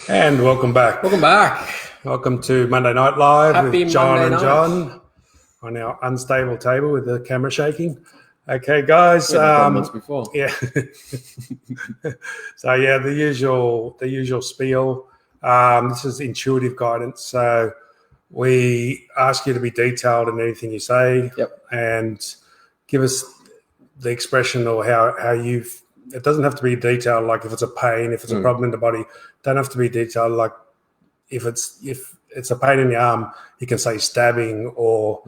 And welcome back. Welcome back. Welcome to Monday Night Live Happy with John Monday and night. John on our unstable table with the camera shaking. Okay, guys. We've done once before. Yeah. So yeah, the usual spiel. This is intuitive guidance. So we ask you to be detailed in anything you say, and give us the expression or how you've. It doesn't have to be detailed, like if it's a pain, if it's a problem in the body. Don't have to be detailed, like if it's a pain in the arm, you can say stabbing or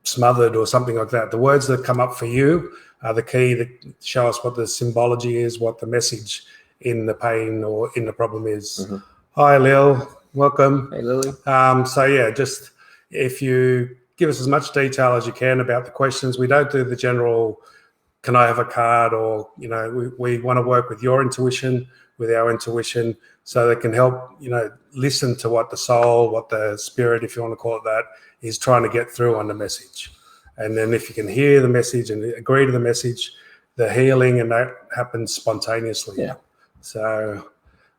smothered or something like that. The words that come up for you are the key that show us what the symbology is, what the message in the pain or in the problem is. Hi, Lil. Welcome. Hey, Lily. So yeah, just if you give us as much detail as you can about the questions. We don't do the general, can I have a card? Or, we want to work with your intuition, with our intuition, so that can help, listen to what the soul, what the spirit, if you want to call it that, is trying to get through on the message. And then if you can hear the message and agree to the message, the healing and that happens spontaneously. Yeah. So,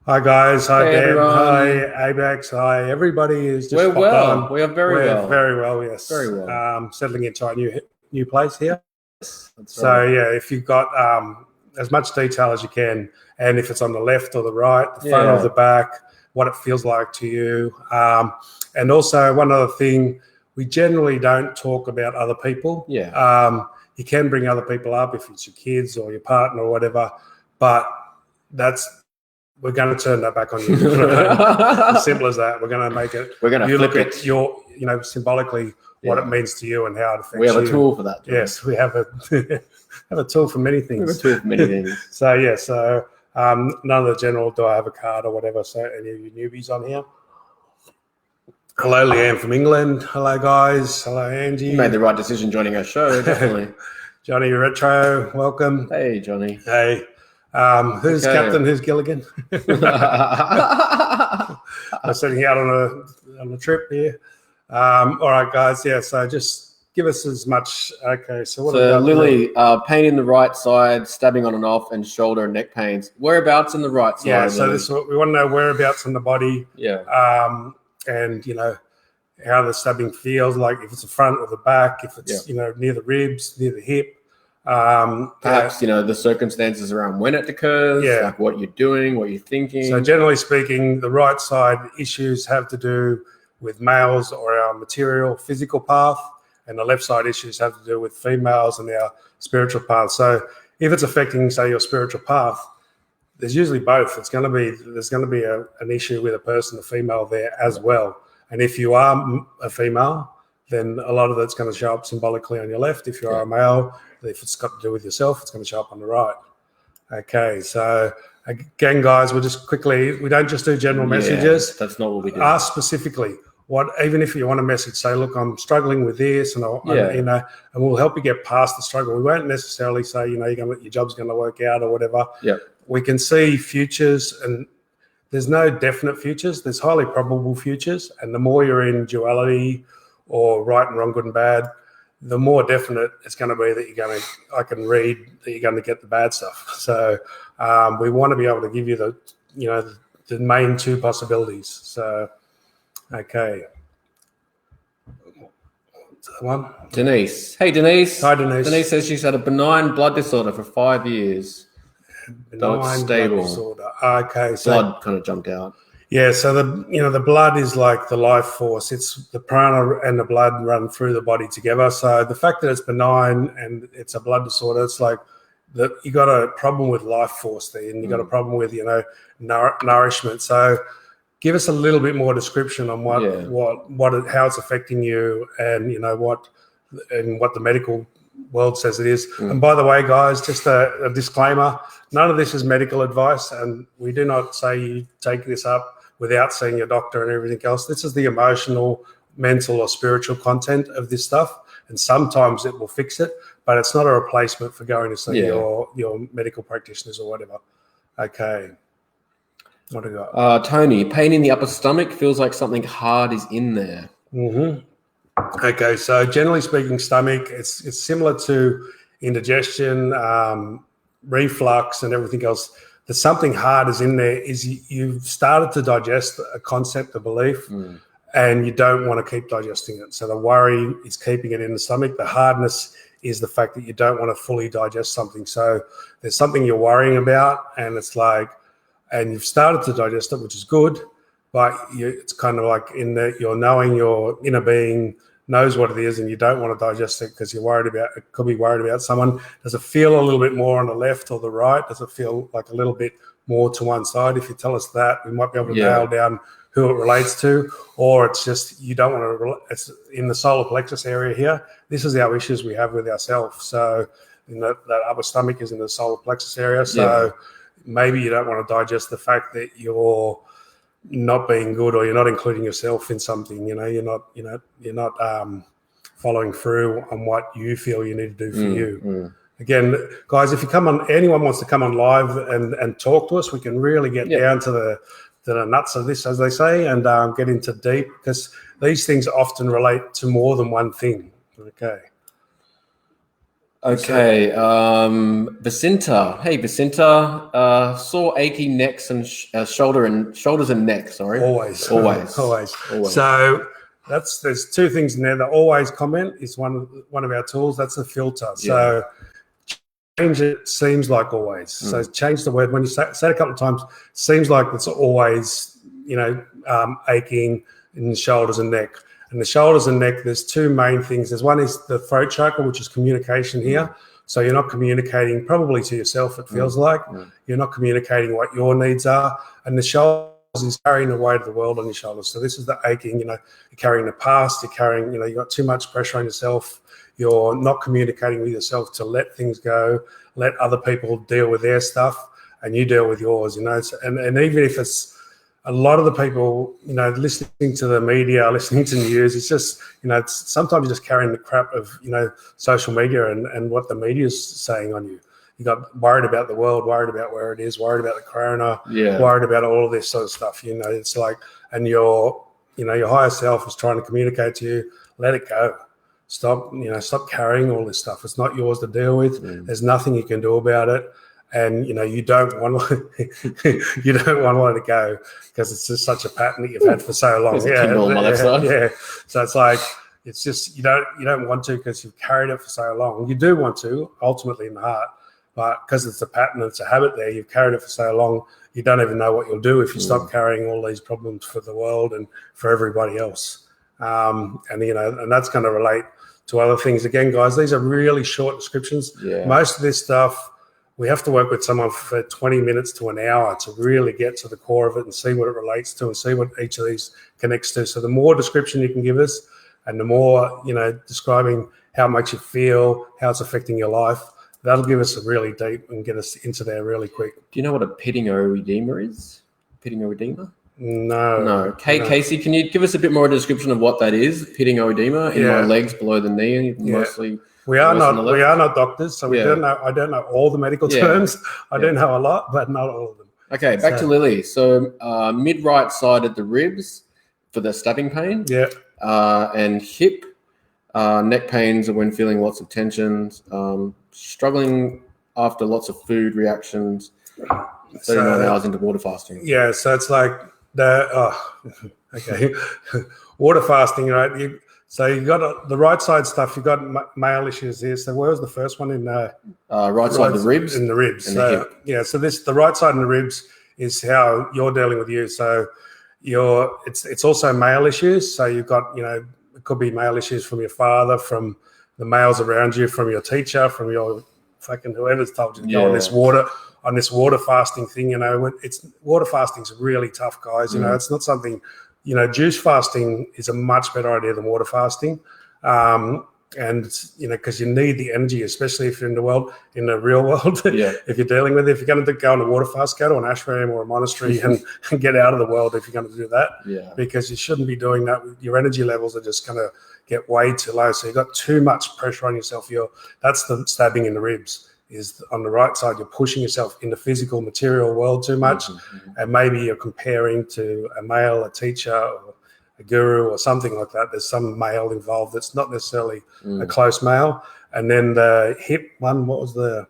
hi guys, hi Hey, Deb, everyone. hi Abex, hi everybody is just We're popped well. on. We are very well. Very well, yes. Very well. Settling into our new place here. That's So right. yeah, if you've got as much detail as you can, and if it's on the left or the right, the front or the back, what it feels like to you. And also one other thing, we generally don't talk about other people. Yeah. You can bring other people up if it's your kids or your partner or whatever, but we're going to turn that back on you. As simple as that. We're going to make it. We're going to you flip look it. at your, symbolically what it means to you and how it affects you. We have a tool for that. John. Yes, we have a tool for many things. We have a tool for many things. So none of the general, do I have a card or whatever. So any of you newbies on here? Hello, Leanne from England. Hello, guys. Hello, Angie. You made the right decision joining our show, definitely. Johnny Retro, welcome. Hey, Johnny. Hey. Who's Captain? Who's Gilligan? I'm sitting out on a trip here. All right, guys. Yeah, so just give us as much. Okay, so what about Lily, pain in the right side, stabbing on and off, and shoulder and neck pains. Whereabouts in the right side? Yeah, so this is what we want to know, whereabouts in the body. Yeah. And how the stabbing feels, like if it's the front or the back, if it's near the ribs, near the hip. Perhaps the circumstances around when it occurs, like what you're doing, what you're thinking. So generally speaking, the right side issues have to do with males or our material physical path, and the left side issues have to do with females and our spiritual path. So if it's affecting, say, your spiritual path, there's usually both. There's going to be an issue with a person, a female there as well. And if you are a female, then a lot of it's going to show up symbolically on your left. If you are a male, if it's got to do with yourself, it's going to show up on the right. Okay, so again, guys, we don't just do general messages. That's not what we do. Ask specifically. Even if you want a message, say, look, I'm struggling with this, and and we'll help you get past the struggle. We won't necessarily say, your job's going to work out or whatever. Yeah. We can see futures, and there's no definite futures. There's highly probable futures, and the more you're in duality or right and wrong, good and bad, the more definite it's going to be that I can read that you're going to get the bad stuff. So we want to be able to give you the main two possibilities. So, okay. One. Denise. Hey, Denise. Hi, Denise. Denise says she's had a benign blood disorder for 5 years. Benign stable. blood disorder. Okay, so Blood kind of jumped out. Yeah, so the blood is like the life force. It's the prana and the blood run through the body together. So the fact that it's benign and it's a blood disorder, it's like that you got a problem with life force there, and you got a problem with nourishment. So give us a little bit more description on how it's affecting you, and what the medical world says it is. And by the way, guys, just a disclaimer, none of this is medical advice, and we do not say you take this up without seeing your doctor and everything else. This is the emotional, mental, or spiritual content of this stuff, and sometimes it will fix it, but it's not a replacement for going to see your medical practitioners or whatever. Okay. What do you got? Tony, pain in the upper stomach, feels like something hard is in there. Okay, so generally speaking, stomach, it's similar to indigestion, reflux, and everything else. there's something hard is in there. Is you've started to digest a concept, a belief, and you don't want to keep digesting it. So the worry is keeping it in the stomach. The hardness is the fact that you don't want to fully digest something. So there's something you're worrying about, and it's like, and you've started to digest it, which is good, but it's kind of like in that you're knowing your inner being knows what it is, and you don't want to digest it because you're worried about it. Could be worried about someone. Does it feel a little bit more on the left or the right? Does it feel like a little bit more to one side? If you tell us that, we might be able to nail down who it relates to. Or it's just you don't want to. It's in the solar plexus area here. This is our issues we have with ourselves. So that upper stomach is in the solar plexus area. So maybe you don't want to digest the fact that you're not being good, or you're not including yourself in something. You're not following through on what you feel you need to do for you. Again, guys, if you come on, anyone wants to come on live and talk to us, we can really get down to the nuts of this, as they say, and get into deep, because these things often relate to more than one thing. Okay, Basinta. Hey, Basinta. Sore, achy necks and shoulders and neck. Sorry. Always. So there's two things in there. The always comment is one of our tools. That's the filter. So change it. Seems like always. So change the word when you say it a couple of times. Seems like it's always aching in the shoulders and neck. And the shoulders and neck, there's two main things. There's one is the throat chakra, which is communication here. So you're not communicating probably to yourself, it feels like. You're not communicating what your needs are. And the shoulders is carrying the weight of the world on your shoulders. So this is the aching, you're carrying the past, you're carrying, you've got too much pressure on yourself. You're not communicating with yourself to let things go, let other people deal with their stuff, and you deal with yours, And even if it's, a lot of the people, listening to the media, listening to news, it's just, it's sometimes you're just carrying the crap of, social media and what the media is saying on you. You got worried about the world, worried about where it is, worried about the corona, worried about all of this sort of stuff. It's like, and your higher self is trying to communicate to you, let it go. Stop carrying all this stuff. It's not yours to deal with. There's nothing you can do about it. And you don't want to let it go because it's just such a pattern that you've had for so long. So it's like it's just you don't want to because you've carried it for so long. You do want to ultimately in the heart, but because it's a pattern, it's a habit there. You've carried it for so long, you don't even know what you'll do if you stop carrying all these problems for the world and for everybody else. And that's going to relate to other things. Again, guys, these are really short descriptions. Most of this stuff, we have to work with someone for 20 minutes to an hour to really get to the core of it and see what it relates to and see what each of these connects to. So the more description you can give us and the more, describing how it makes you feel, how it's affecting your life, that'll give us a really deep and get us into there really quick. Do you know what a pitting erythema is? Pitting erythema? No. Casey, can you give us a bit more description of what that is? Pitting erythema in my legs below the knee, mostly. We are not doctors, so don't know. I don't know all the medical terms. I do know a lot, but not all of them. Okay, back to Lily. So mid right side of the ribs for the stabbing pain. And hip. Neck pains are when feeling lots of tensions. Struggling after lots of food reactions. 39 hours into water fasting. Yeah, so it's like water fasting, right? So you got the right side stuff. You got male issues here. So where was the first one in right side of the ribs? In the ribs. And the hip. So the right side in the ribs is how you're dealing with you. So it's also male issues. So you've got it could be male issues from your father, from the males around you, from your teacher, from your fucking whoever's told you to go on this water fasting thing. It's water fasting's really tough, guys. It's not something. Juice fasting is a much better idea than water fasting. And, because you need the energy, especially if you're in the real world, if you're dealing with it. If you're going to go on a water fast, go to an ashram or a monastery and get out of the world if you're going to do that. Because you shouldn't be doing that. Your energy levels are just going to get way too low. So you've got too much pressure on yourself. That's the stabbing in the ribs. Is on the right side, you're pushing yourself in the physical material world too much, and maybe you're comparing to a male, a teacher, or a guru, or something like that. There's some male involved that's not necessarily a close male. And then the hip one, what was the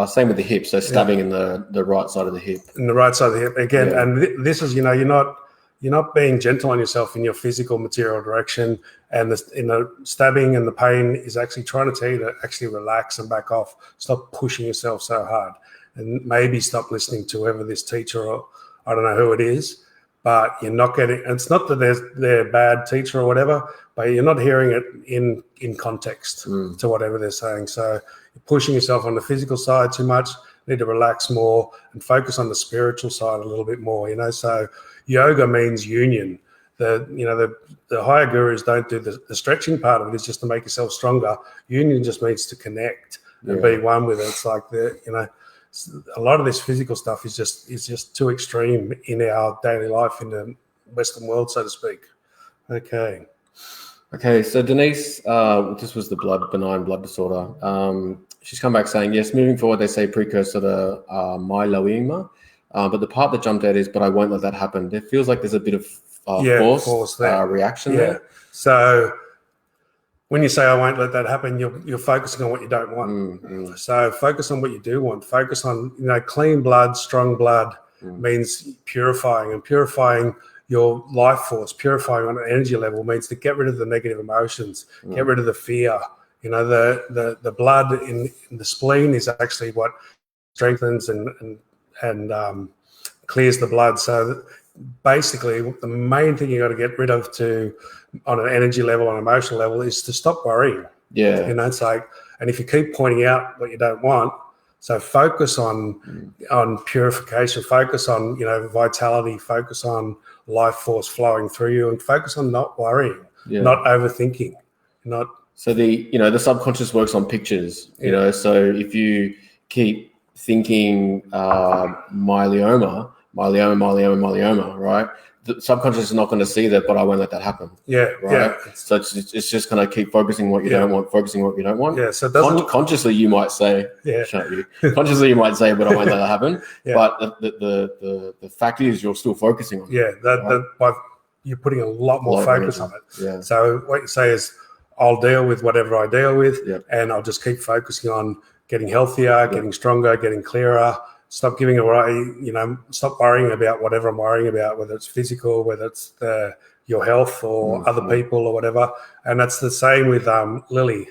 Same with the hip. So stabbing in the right side of the hip. In the right side of the hip again, and this is you're not being gentle on yourself in your physical material direction, and the stabbing and the pain is actually trying to tell you to actually relax and back off. Stop pushing yourself so hard, and maybe stop listening to whoever this teacher or I don't know who it is, but you're not getting. It's not that they're a bad teacher or whatever, but you're not hearing it in context to whatever they're saying. So you're pushing yourself on the physical side too much. Need to relax more and focus on the spiritual side a little bit more. So yoga means union. The higher gurus don't do the stretching part of it. It's just to make yourself stronger. Union just means to connect and be one with it. It's like a lot of this physical stuff is just too extreme in our daily life in the Western world, so to speak. Okay, so Denise, this was the benign blood disorder. She's come back saying, yes, moving forward, they say precursor to myeloma. But the part that jumped out is, but I won't let that happen. It feels like there's a bit of forced reaction there. So when you say I won't let that happen, you're focusing on what you don't want. So focus on what you do want. Focus on, clean blood, strong blood means purifying, and purifying your life force, purifying on an energy level means to get rid of the negative emotions, get rid of the fear. The blood in the spleen is actually what strengthens and clears the blood. So basically, the main thing you got to get rid of on an energy level, on an emotional level, is to stop worrying. Yeah. It's like, and if you keep pointing out what you don't want, so focus on purification, focus on vitality, focus on life force flowing through you, and focus on not worrying, not overthinking, not. So the subconscious works on pictures, so if you keep thinking myeloma, right? The subconscious is not going to see that, but I won't let that happen. Yeah, right. Yeah. So it's just going to keep focusing what you don't want, focusing what you don't want. Yeah. So consciously you might say, consciously you might say, but I won't let that happen. But the fact is, you're still focusing on it. You're putting a lot more focus on it. Yeah. So what you say is, I'll deal with whatever I deal with, and I'll just keep focusing on getting healthier, getting stronger, getting clearer. Stop giving away, stop worrying about whatever I'm worrying about, whether it's physical, whether it's your health or other people or whatever. And that's the same with Lily.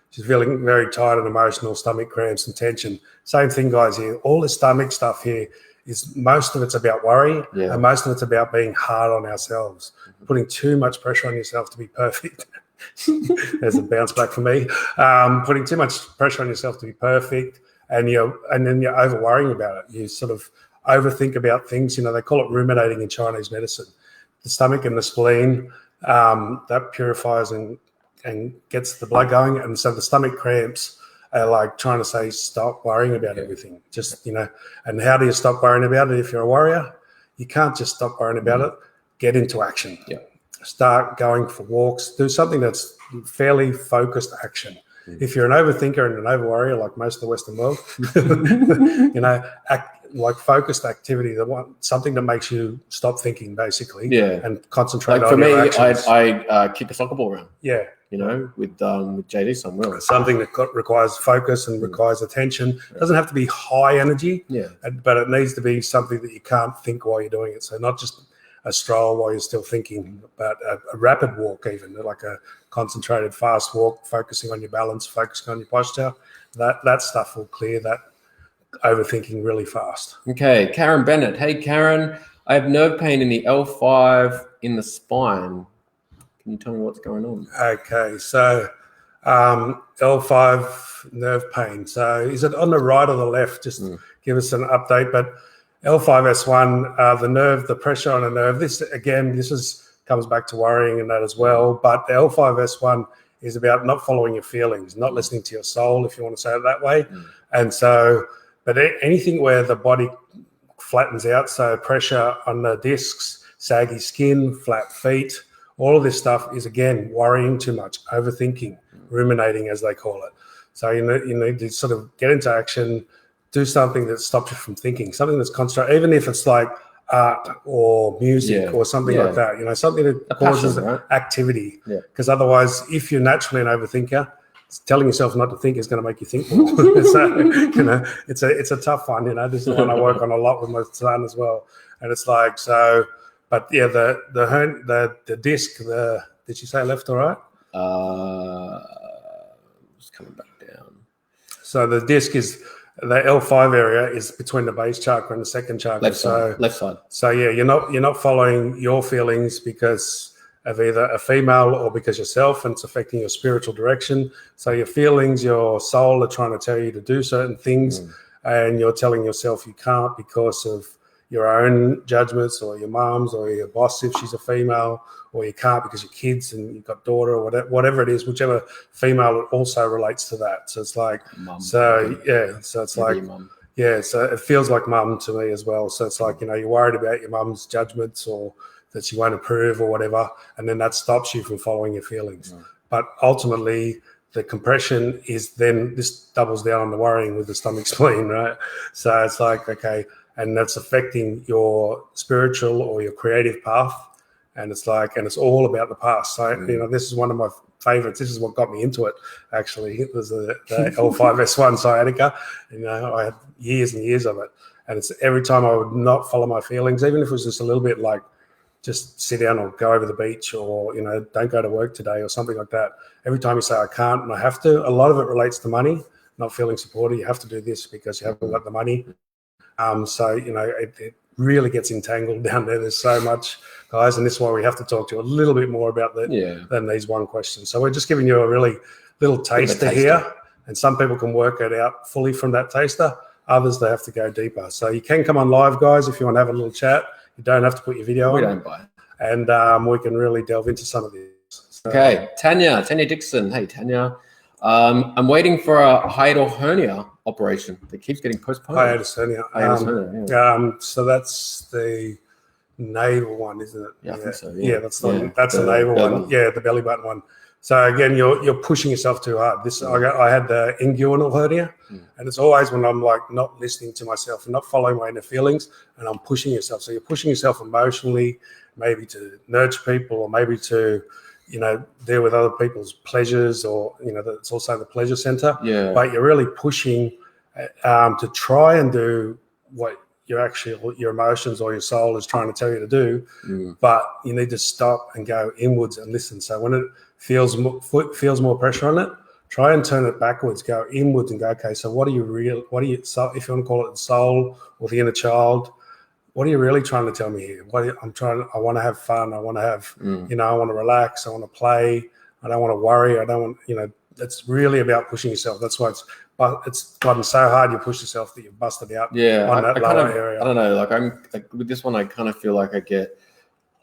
She's feeling very tired and emotional, stomach cramps and tension. Same thing, guys, here. All the stomach stuff here is most of it's about worry, and most of it's about being hard on ourselves, putting too much pressure on yourself to be perfect. There's a bounce back for me. Putting too much pressure on yourself to be perfect. And then you're over worrying about it. You sort of overthink about things. They call it ruminating in Chinese medicine. The stomach and the spleen, that purifies and gets the blood going. And so the stomach cramps are like trying to say, stop worrying about everything. Just, and how do you stop worrying about it if you're a warrior? You can't just stop worrying about it. Get into action. Yeah. Start going for walks. Do something that's fairly focused action. If you're an overthinker and an overworrier, like most of the Western world, like focused activity, something that makes you stop thinking, basically, and concentrate on your actions. For me, I kick a soccer ball around. Yeah. With JD somewhere. Something that requires focus and requires attention. It doesn't have to be high energy, but it needs to be something that you can't think while you're doing it. So not just a stroll while you're still thinking, but a rapid walk, even like a concentrated fast walk, focusing on your balance, focusing on your posture. That stuff will clear that overthinking really fast. Okay, Karen Bennett. Hey, Karen, I have nerve pain in the L5 in the spine. Can you tell me what's going on? Okay, so L5 nerve pain. So is it on the right or the left? Just give us an update. But L5S1, the nerve, the pressure on a nerve. This comes back to worrying and that as well. But the L5S1 is about not following your feelings, not listening to your soul, if you want to say it that way. And so, but anything where the body flattens out, so pressure on the discs, saggy skin, flat feet, all of this stuff is, again, worrying too much, overthinking, ruminating, as they call it. So you need to sort of get into action, do something that stops you from thinking, something that's concentrated, even if it's like art or music or something like that, something that causes activity. Because otherwise, if you're naturally an overthinker, telling yourself not to think is going to make you think more. So, it's a tough one. This is one I work on a lot with my son as well. And it's like, so, but yeah, the disc, did you say left or right? Just coming back down. So the disc is, the L5 area is between the base chakra and the second chakra. Left side. So yeah, you're not following your feelings because of either a female or because yourself, and it's affecting your spiritual direction. So your feelings, your soul are trying to tell you to do certain things, and you're telling yourself you can't because of your own judgments or your mom's or your boss if she's a female, or you can't because your kids and you've got daughter or whatever it is, whichever female it also relates to that. So it's like, mum, so yeah, so it's like, mum. Yeah, so it feels like mum to me as well. So it's like, you're worried about your mum's judgments or that she won't approve or whatever, and then that stops you from following your feelings. But ultimately, the compression is then, this doubles down on the worrying with the stomach spleen, right? So it's like, okay, and that's affecting your spiritual or your creative path. And it's like, and it's all about the past. So, this is one of my favorites. This is what got me into it, actually. It was the L5S1 sciatica. I had years and years of it. And it's every time I would not follow my feelings, even if it was just a little bit like, just sit down or go over the beach, or, don't go to work today or something like that. Every time you say, I can't and I have to, a lot of it relates to money, not feeling supported. You have to do this because you haven't got the money. So, it really gets entangled down there. There's so much, guys, and this is why we have to talk to you a little bit more about that than these one question. So we're just giving you a really little taster here, and some people can work it out fully from that taster. Others, they have to go deeper. So you can come on live, guys, if you want to have a little chat. You don't have to put your video on. We don't buy it. And we can really delve into some of this. So, okay, Tanya Dixon. Hey, Tanya. I'm waiting for a hiatal hernia operation that keeps getting postponed. Hiatus hernia. So that's the navel one, isn't it? Yeah, I think so. Yeah, that's the navel one. Yeah, the belly button one. So again, you're pushing yourself too hard. I had the inguinal hernia, and it's always when I'm like not listening to myself and not following my inner feelings, and I'm pushing yourself. So you're pushing yourself emotionally, maybe to nurture people, or maybe to deal with other people's pleasures, or it's also the pleasure center. Yeah. But you're really pushing to try and do what your emotions or your soul is trying to tell you to do. But you need to stop and go inwards and listen. So when it feels more pressure on it, try and turn it backwards, go inwards and go, okay, so if you want to call it the soul or the inner child, what are you really trying to tell me here? I want to have fun. I want to have, I want to relax. I want to play. I don't want to worry. I don't want, it's really about pushing yourself. That's why it's gotten so hard. You push yourself that you've busted out on that lower area. I don't know. Like with this one, I kind of feel like I get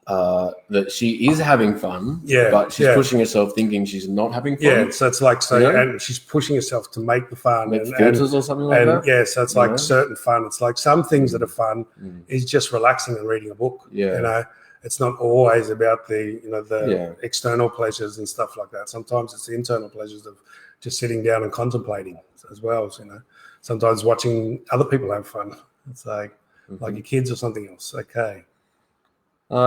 that she is having fun, but she's pushing herself thinking she's not having fun. Yeah, so it's like, and she's pushing herself to make the fun. Filters or something like that? Yeah, so it's like certain fun. It's like some things that are fun is just relaxing and reading a book. Yeah. It's not always about the external pleasures and stuff like that. Sometimes it's the internal pleasures of just sitting down and contemplating as well. So, sometimes watching other people have fun. It's like your kids or something else. Okay.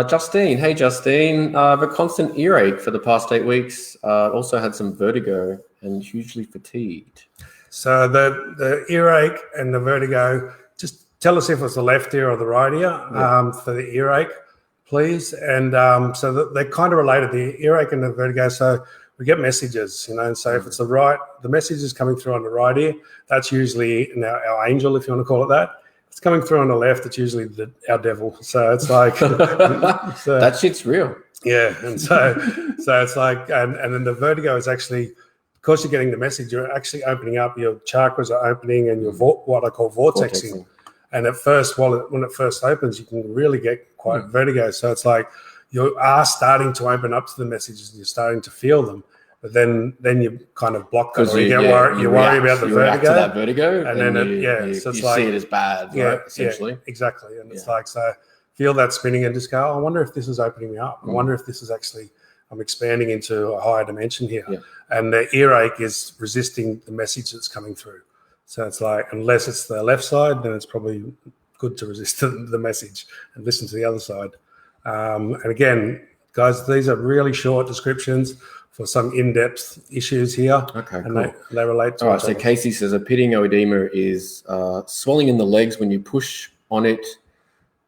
Justine. Hey, Justine. I have a constant earache for the past 8 weeks. Also had some vertigo and hugely fatigued. So the earache and the vertigo, just tell us if it's the left ear or the right ear for the earache, please. And so they're kind of related, the earache and the vertigo. So we get messages, and so if it's the message is coming through on the right ear, that's usually our angel, if you want to call it that. It's coming through on the left, it's usually our devil. So it's like that shit's real. Yeah, and so it's like, and then the vertigo is actually, because you're getting the message, you're actually opening up, your chakras are opening, and you're what I call vortexing. And at first, when it first opens, you can really get quite vertigo. So it's like you are starting to open up to the messages, and you're starting to feel them. But then you kind of block that, or you get worried. You worry about the vertigo. React to that vertigo, and then so it's like, see it as bad, right? Essentially, exactly. And it's like, so feel that spinning and just go, I wonder if this is opening me up. I wonder if this is actually, I'm expanding into a higher dimension here. Yeah. And the earache is resisting the message that's coming through. So it's like, unless it's the left side, then it's probably good to resist the message and listen to the other side. And again, guys, these are really short descriptions for some in-depth issues here. Okay, and cool. they relate to All right, each so other. Casey says a pitting oedema is swelling in the legs when you push on it.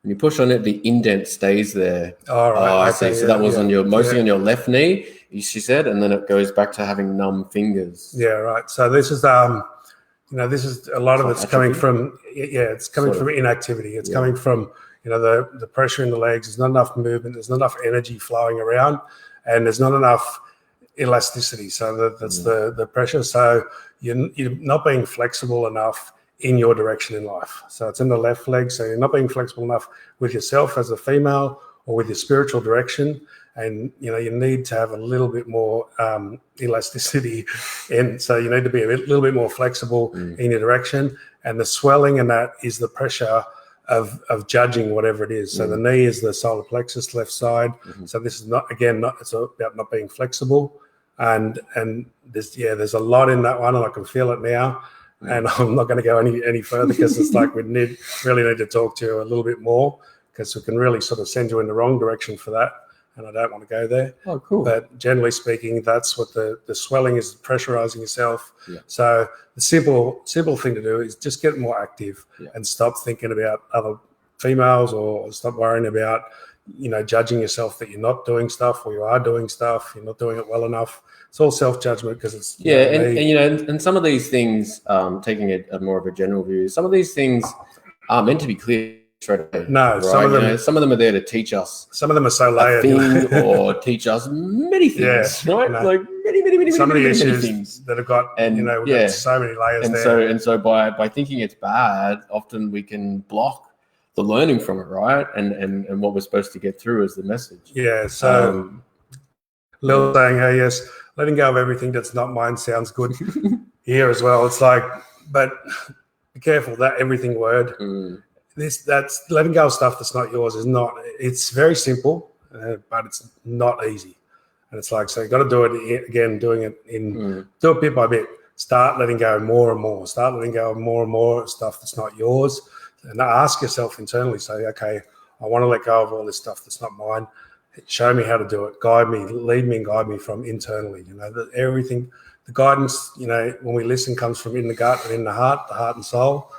When you push on it, the indent stays there. All right. I see. So that was on your mostly on your left knee, she said, and then it goes back to having numb fingers. Yeah, right. So this is this is a lot of it's coming from it's coming from inactivity. It's coming from the pressure in the legs. There's not enough movement. There's not enough energy flowing around, and there's not enough elasticity. So that's the pressure. So you're not being flexible enough in your direction in life. So it's in the left leg. So you're not being flexible enough with yourself as a female or with your spiritual direction. And, you need to have a little bit more elasticity. And so you need to be a little bit more flexible in your direction. And the swelling and that is the pressure of judging whatever it is. So the knee is the solar plexus, left side. So this is it's about not being flexible. And there's a lot in that one, and I can feel it now. And I'm not going to go any further because it's like we really need to talk to you a little bit more, because we can really sort of send you in the wrong direction for that. And I don't want to go there. Oh, cool. But generally speaking, that's what the swelling is, pressurizing yourself. Yeah. So the simple thing to do is just get more active and stop thinking about other females, or stop worrying about, judging yourself that you're not doing stuff, or you are doing stuff, you're not doing it well enough. It's all self-judgment, because it's and some of these things, taking a more of a general view, some of these things are meant to be clear straight away. No, right? some of them are there to teach us. Some of them are so layered, or teach us many things, right? No. Like many some of the issues many things that have got so many layers and so by thinking it's bad, often we can block the learning from it, right? And what we're supposed to get through is the message. Yeah. So Lil saying, "Hey, yes, letting go of everything that's not mine sounds good." Here as well, it's like, but be careful, that everything word. That's letting go of stuff that's not yours is not. It's very simple, but it's not easy. And it's like, so you got to do it again. Doing it do it bit by bit. Start letting go more and more. Start letting go of more and more stuff that's not yours. And ask yourself internally, say, okay, I want to let go of all this stuff that's not mine. Show me how to do it. Guide me, lead me and guide me from internally. Everything, the guidance, when we listen, comes from in the gut and in the heart and soul,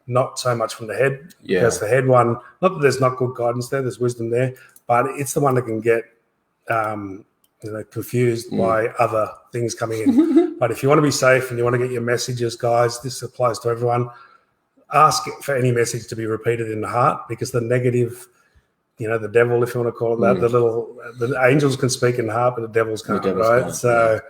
not so much from the head. Yeah. Because the head one, not that there's not good guidance there's wisdom there, but it's the one that can get confused by other things coming in. But if you want to be safe and you want to get your messages, guys, this applies to everyone. Ask for any message to be repeated in the heart, because the negative, the devil, if you want to call it that, the angels can speak in the heart, but the devils can't, right? So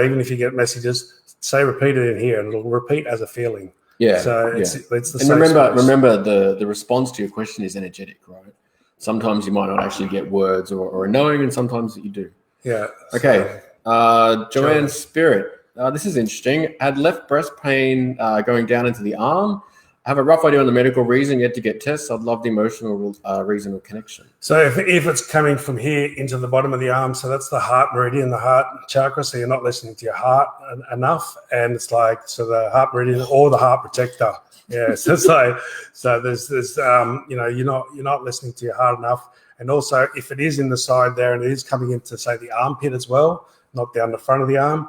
even if you get messages, say repeat it in here, and it'll repeat as a feeling. Yeah. So it's the same. And remember the response to your question is energetic, right? Sometimes you might not actually get words or a knowing, and sometimes you do. Yeah. Okay. Joanne Spirit. This is interesting. Had left breast pain going down into the arm. I have a rough idea on the medical reason, yet to get tests. I'd love the emotional reason or connection. So if it's coming from here into the bottom of the arm, so that's the heart meridian, the heart chakra. So you're not listening to your heart enough, and it's like, so the heart meridian or the heart protector. Yeah. So it's like, so there's you're not listening to your heart enough, and also if it is in the side there and it is coming into, say, the armpit as well, not down the front of the arm.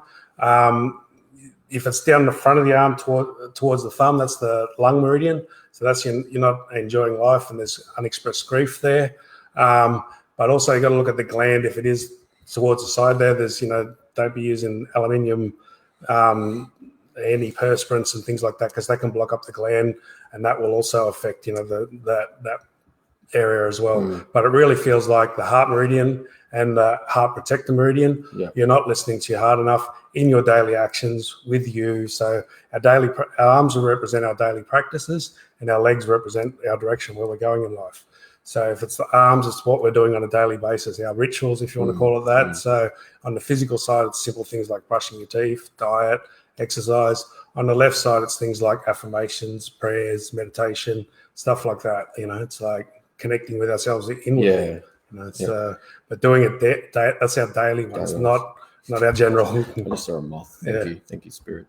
If it's down the front of the arm towards the thumb, that's the lung meridian. So that's you're not enjoying life, and there's unexpressed grief there. But also you got to look at the gland. If it is towards the side there, there's don't be using aluminium antiperspirants and things like that, because they can block up the gland, and that will also affect that area as well. But it really feels like the heart meridian and the heart protector meridian, you're not listening to your heart enough in your daily actions with you. So our arms will represent our daily practices, and our legs represent our direction, where we're going in life. So if it's the arms, it's what we're doing on a daily basis, our rituals, if you want to call it that. So on the physical side, it's simple things like brushing your teeth, diet, exercise. On the left side, it's things like affirmations, prayers, meditation, stuff like that. It's like connecting with ourselves inwardly. But doing it that's our daily one. It's not our general. I just saw a moth. Thank you, Spirit.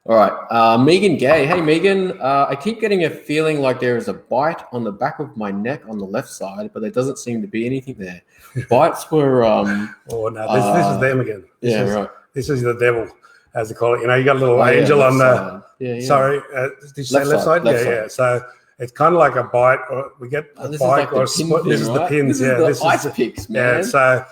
All right. Megan Gay. Hey, Megan. I keep getting a feeling like there is a bite on the back of my neck on the left side, but there doesn't seem to be anything there. Bites were. Oh, no. This is them again. Right. This is the devil, as they call it. You know, you got a little angel on the. Yeah. Sorry, did you say left side? Yeah. So it's kind of like a bite, or we get a bite or a split. This is the pins. This is ice picks, man. Yeah. So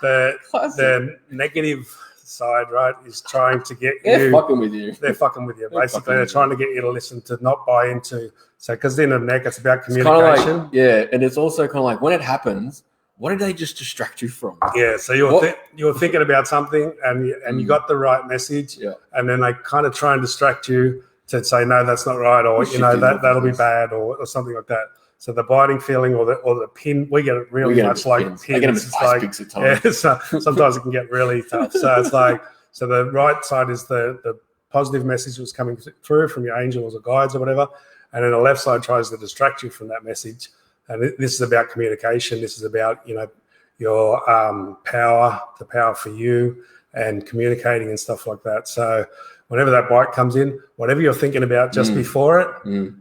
the negative side, right, is trying to get They're fucking with you. They're fucking with you. Basically, they're trying to get you to listen, to not buy into. So, because in the neck, it's about communication. Like, and it's also kind of like when it happens, what did they just distract you from? Yeah, so you're thinking about something, and you got the right message, and then they kind of try and distract you to say, no, that's not right, or that'll be bad, or something like that. So the biting feeling or the pin, we get it really much like pins. I get them as ice picks at times. Yeah, so sometimes it can get really tough. So it's like, so the right side is the positive message that's coming through from your angels or guides or whatever, and then the left side tries to distract you from that message. And this is about communication. This is about, your power, the power for you, and communicating and stuff like that. So whenever that bite comes in, whatever you're thinking about just before it,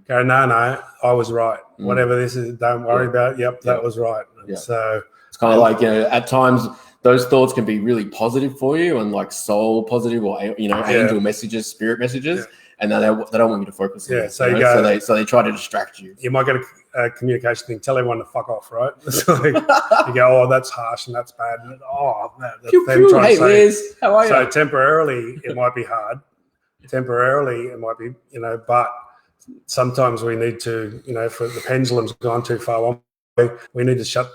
go, no, I was right. Whatever this is, don't worry about it. Yep, that was right. So it's kind of like, at times those thoughts can be really positive for you and like soul positive or, angel messages, spirit messages. And then they don't want you to focus on it. So they try to distract you. You might get a communication thing, tell everyone to fuck off, right? So you go, oh, that's harsh and that's bad. And, hey, Liz, how are you? So temporarily, it might be hard. Temporarily, it might be, but sometimes we need to, for the pendulum's gone too far one way, we need to shut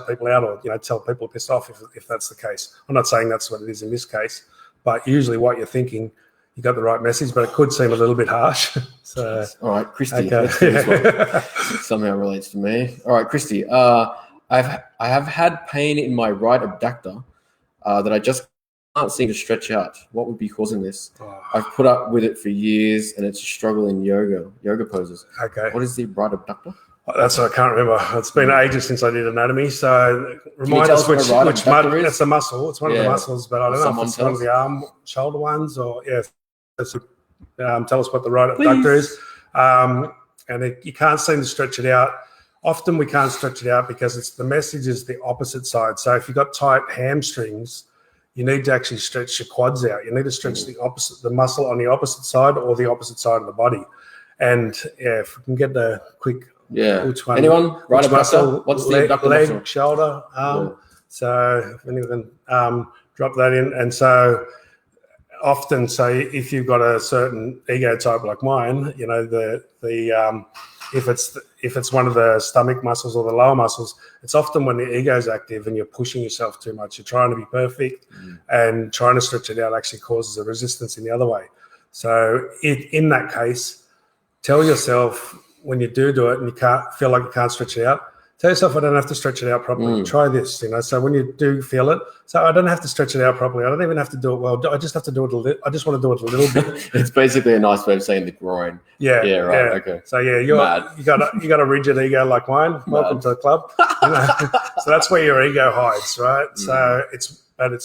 people out or, tell people pissed off if that's the case. I'm not saying that's what it is in this case, but usually what you're thinking, you got the right message, but it could seem a little bit harsh. So, all right, Christy, somehow relates to me. All right, Christy, I have had pain in my right abductor that I just can't seem to stretch out. What would be causing this? I've put up with it for years, and it's a struggle in yoga poses. Okay, what is the right abductor? That's what I can't remember. It's been ages since I did anatomy, so remind us which it's a muscle. It's one of the muscles, but I don't know if it's one of the arm, shoulder ones, or tell us what the right abductor is. And you can't seem to stretch it out. Often we can't stretch it out because the message is the opposite side. So if you've got tight hamstrings, you need to actually stretch your quads out. You need to stretch the muscle on the opposite side or the opposite side of the body. And if we can get the quick, which one? Anyone? Right abductor? What's the abductor muscle? Leg, shoulder, arm. Yeah. So if anyone drop that in. And so often, say if you've got a certain ego type like mine, if it's one of the stomach muscles or the lower muscles, it's often when the ego's active and you're pushing yourself too much. You're trying to be perfect, and trying to stretch it out actually causes a resistance in the other way. So in that case, tell yourself when you do it and you can't feel like you can't stretch it out, tell yourself I don't have to stretch it out properly. Try this, So when you do feel it, so I don't have to stretch it out properly. I don't even have to do it well. I just have to do it a little. I just want to do it a little bit. It's basically a nice way of saying the groin. Yeah. Right. Okay. So you got a rigid ego like mine. Welcome to the club. So that's where your ego hides, right? So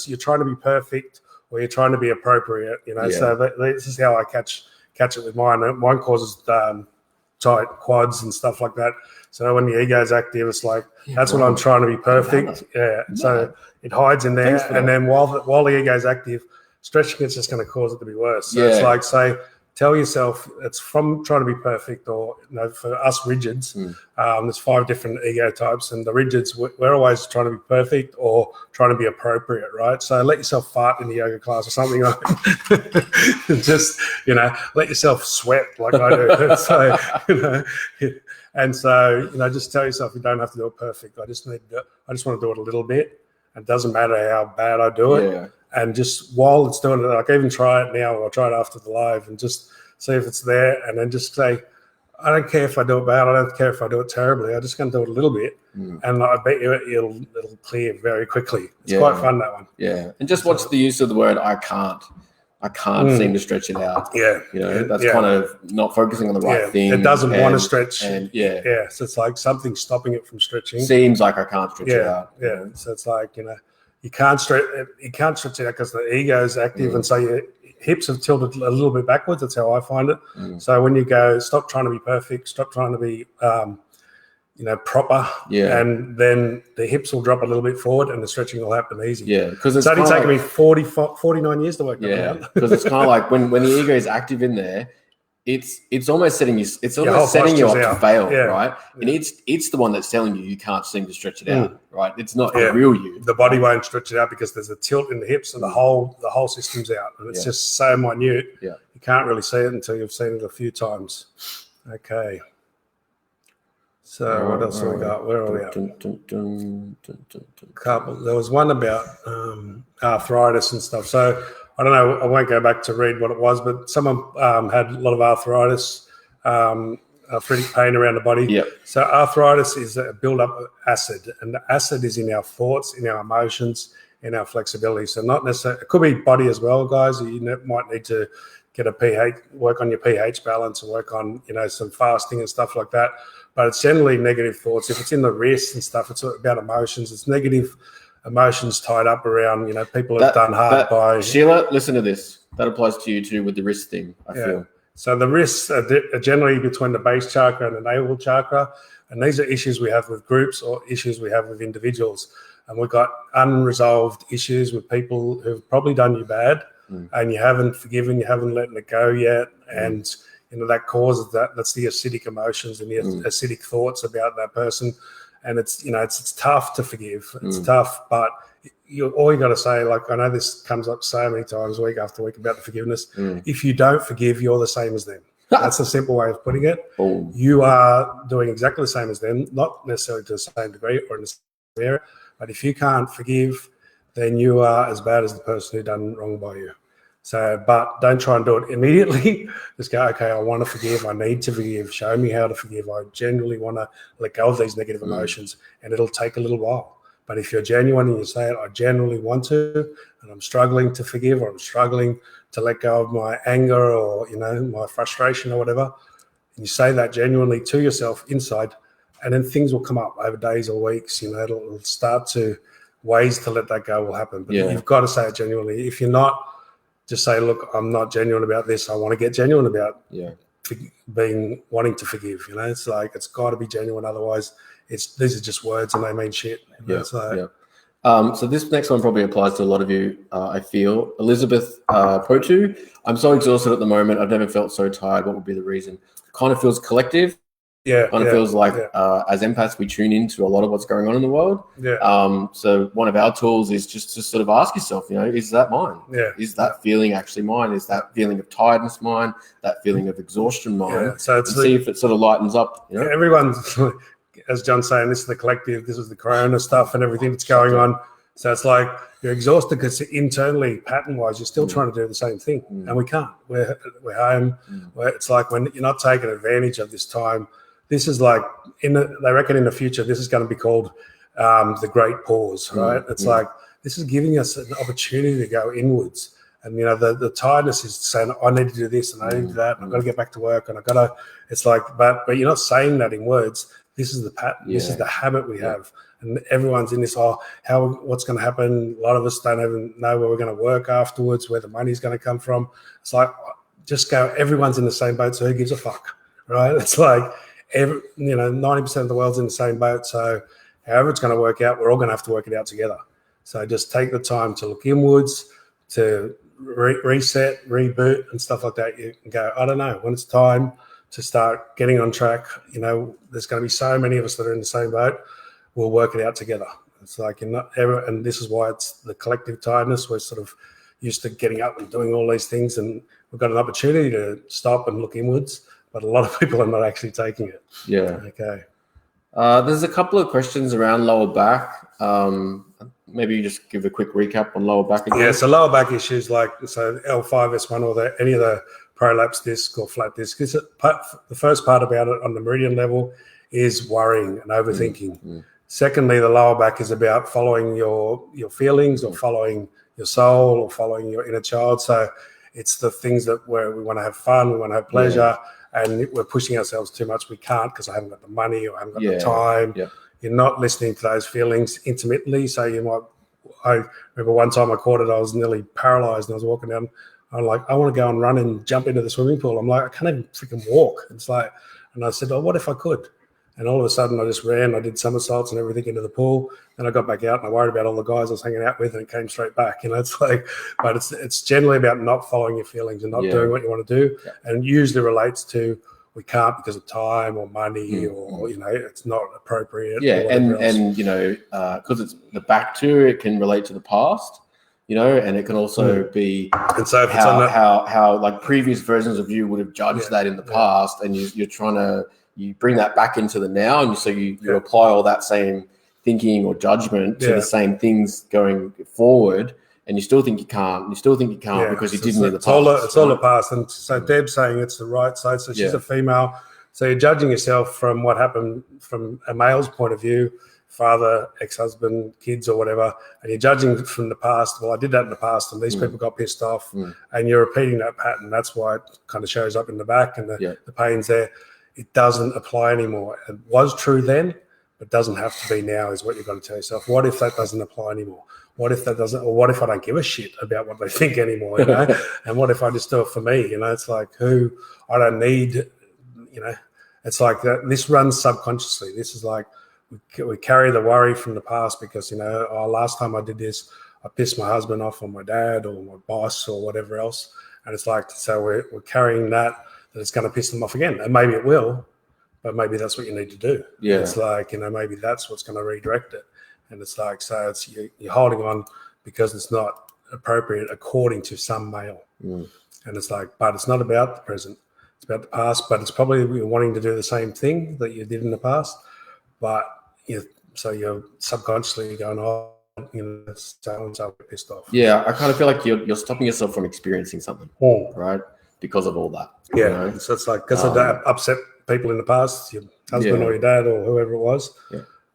you're trying to be perfect or you're trying to be appropriate. So this is how I catch it with mine. Mine causes tight quads and stuff like that. So when the ego is active, it's like that's when I'm trying to be perfect. So it hides in there, and then while the ego is active, stretching it's just going to cause it to be worse. So it's like tell yourself it's from trying to be perfect, or for us rigids, there's 5 different ego types, and the rigids we're always trying to be perfect or trying to be appropriate, right? So let yourself fart in the yoga class or something like just let yourself sweat like I do. So and so just tell yourself you don't have to do it perfect. I just want to do it a little bit. It doesn't matter how bad I do it. And just while it's doing it, I can even try it now, or I'll try it after the live and just see if it's there, and then just say, I don't care if I do it bad. I don't care if I do it terribly. I'm just going to do it a little bit, and I bet you it'll clear very quickly. It's quite fun, that one. Yeah, and just watch the use of the word I can't seem to stretch it out. That's kind of not focusing on the right thing. It doesn't want to stretch. And so it's like something stopping it from stretching. Seems like I can't stretch it out. So it's like you can't stretch it out because the ego is active, and so hips have tilted a little bit backwards. That's how I find it. So when you go, stop trying to be perfect, stop trying to be proper, and then the hips will drop a little bit forward and the stretching will happen easy. Yeah, because it's only taken me 49 years to work that out. Because it's kind of like when the ego is active in there, it's almost setting you. It's almost setting you up to fail, right? And it's the one that's telling you can't seem to stretch it out, right? It's not the real you. The body won't stretch it out because there's a tilt in the hips and the whole system's out, and it's just so minute. Yeah, you can't really see it until you've seen it a few times. Okay. So what else have we got? Where are we at? Couple. There was one about arthritis and stuff. So I don't know. I won't go back to read what it was, but someone had a lot of arthritis, arthritic pain around the body. Yep. So arthritis is a build-up of acid, and the acid is in our thoughts, in our emotions, in our flexibility. So not necessarily. It could be body as well, guys. You might need to get a pH, work on your pH balance, and work on some fasting and stuff like that. But it's generally negative thoughts. If it's in the wrist and stuff, it's about emotions. It's negative emotions tied up around, people have done hard by... Sheila, listen to this. That applies to you too with the wrist thing, I feel. So the wrists are generally between the base chakra and the navel chakra. And these are issues we have with groups or issues we have with individuals. And we've got unresolved issues with people who've probably done you bad and you haven't forgiven, you haven't let it go yet. And... that causes that's the acidic emotions and the acidic thoughts about that person. And it's tough to forgive. It's tough, but all you got to say, like, I know this comes up so many times week after week about the forgiveness. If you don't forgive, you're the same as them. That's a simple way of putting it. You are doing exactly the same as them, not necessarily to the same degree or in the same area, but if you can't forgive, then you are as bad as the person who done wrong by you. So, but don't try and do it immediately. Just go, okay, I want to forgive. I need to forgive. Show me how to forgive. I genuinely want to let go of these negative emotions, and it'll take a little while. But if you're genuine and you say it, I genuinely want to, and I'm struggling to forgive, or I'm struggling to let go of my anger or, my frustration or whatever, and you say that genuinely to yourself inside, and then things will come up over days or weeks. It'll start to, ways to let that go will happen. But you've got to say it genuinely. If you're not, just say, look, I'm not genuine about this. I want to get genuine about wanting to forgive. It's like, it's got to be genuine. Otherwise, these are just words and they mean shit. So this next one probably applies to a lot of you, I feel. Elizabeth Potu, I'm so exhausted at the moment. I've never felt so tired. What would be the reason? It kind of feels collective. Kind of feels like as empaths, we tune into a lot of what's going on in the world. So one of our tools is just to sort of ask yourself, is that mine? Is that feeling actually mine? Is that feeling of tiredness mine? That feeling of exhaustion mine? So see if it sort of lightens up. Everyone's, as John's saying, this is the collective. This is the corona stuff and everything that's going on. So it's like you're exhausted because internally, pattern-wise, you're still trying to do the same thing, and we can't. We're home. It's like when you're not taking advantage of this time. This is like, they reckon in the future, this is going to be called the great pause, right? It's like, this is giving us an opportunity to go inwards. And, the tiredness is saying, I need to do this and I need to do that. And I've got to get back to work and I've got to, it's like, but you're not saying that in words. This is the pattern. This is the habit we have. And everyone's in this, what's going to happen? A lot of us don't even know where we're going to work afterwards, where the money's going to come from. It's like, just go, everyone's in the same boat, so who gives a fuck, right? It's like, 90% of the world's in the same boat. So however it's going to work out, we're all going to have to work it out together. So just take the time to look inwards, to reset, reboot and stuff like that. You can go, I don't know, when it's time to start getting on track, there's going to be so many of us that are in the same boat. We'll work it out together. It's like, and this is why it's the collective tiredness. We're sort of used to getting up and doing all these things, and we've got an opportunity to stop and look inwards. But a lot of people are not actually taking it. Okay. There's a couple of questions around lower back. Maybe you just give a quick recap on lower back again. So lower back issues like L5, S1, or any of the prolapse disc or flat disc. The first part about it on the meridian level is worrying and overthinking. Secondly, the lower back is about following your feelings or following your soul or following your inner child. So it's the things where we want to have fun, we want to have pleasure. And we're pushing ourselves too much. We can't because I haven't got the money or I haven't got the time. You're not listening to those feelings intermittently. So I remember one time I caught it, I was nearly paralyzed and I was walking down I'm like, I want to go and run and jump into the swimming pool. I'm like, I can't even freaking walk. It's like, and I said, oh, what if I could? And all of a sudden I just ran, I did somersaults and everything into the pool. And I got back out and I worried about all the guys I was hanging out with, and it came straight back. It's like, but it's generally about not following your feelings and not doing what you want to do. Yeah. And usually relates to, we can't because of time or money or, it's not appropriate. Yeah. And because it's the back to, it can relate to the past, and it can also be and so if how like previous versions of you would have judged that in the past, and you're trying to, you bring that back into the now, and so you apply all that same thinking or judgment to the same things going forward, and you still think you can't. Because you didn't in the past. It's all the past. And so Deb's saying it's the right side. So she's a female. So you're judging yourself from what happened from a male's point of view, father, ex-husband, kids or whatever, and you're judging from the past. Well, I did that in the past and these people got pissed off, and you're repeating that pattern. That's why it kind of shows up in the back and the pain's there. It doesn't apply anymore. It was true then, but doesn't have to be now, is what you've got to tell yourself. What if that doesn't apply anymore? What if that doesn't, or what if I don't give a shit about what they think anymore, and what if I just do it for me? It's like, I don't need, it's like that. This runs subconsciously. This is like, we carry the worry from the past because, last time I did this, I pissed my husband off or my dad or my boss or whatever else. And it's like, so we're carrying that it's going to piss them off again. And maybe it will, but maybe that's what you need to do. Yeah. It's like, maybe that's what's going to redirect it. And it's like, so it's you're holding on because it's not appropriate according to some male. And it's like, but it's not about the present. It's about the past, but it's probably you're wanting to do the same thing that you did in the past. But so you're subconsciously going, oh, so pissed off. Yeah, I kind of feel like you're stopping yourself from experiencing something, right? Because of all that. Yeah, so it's like, because of that upset people in the past, your husband or your dad or whoever it was,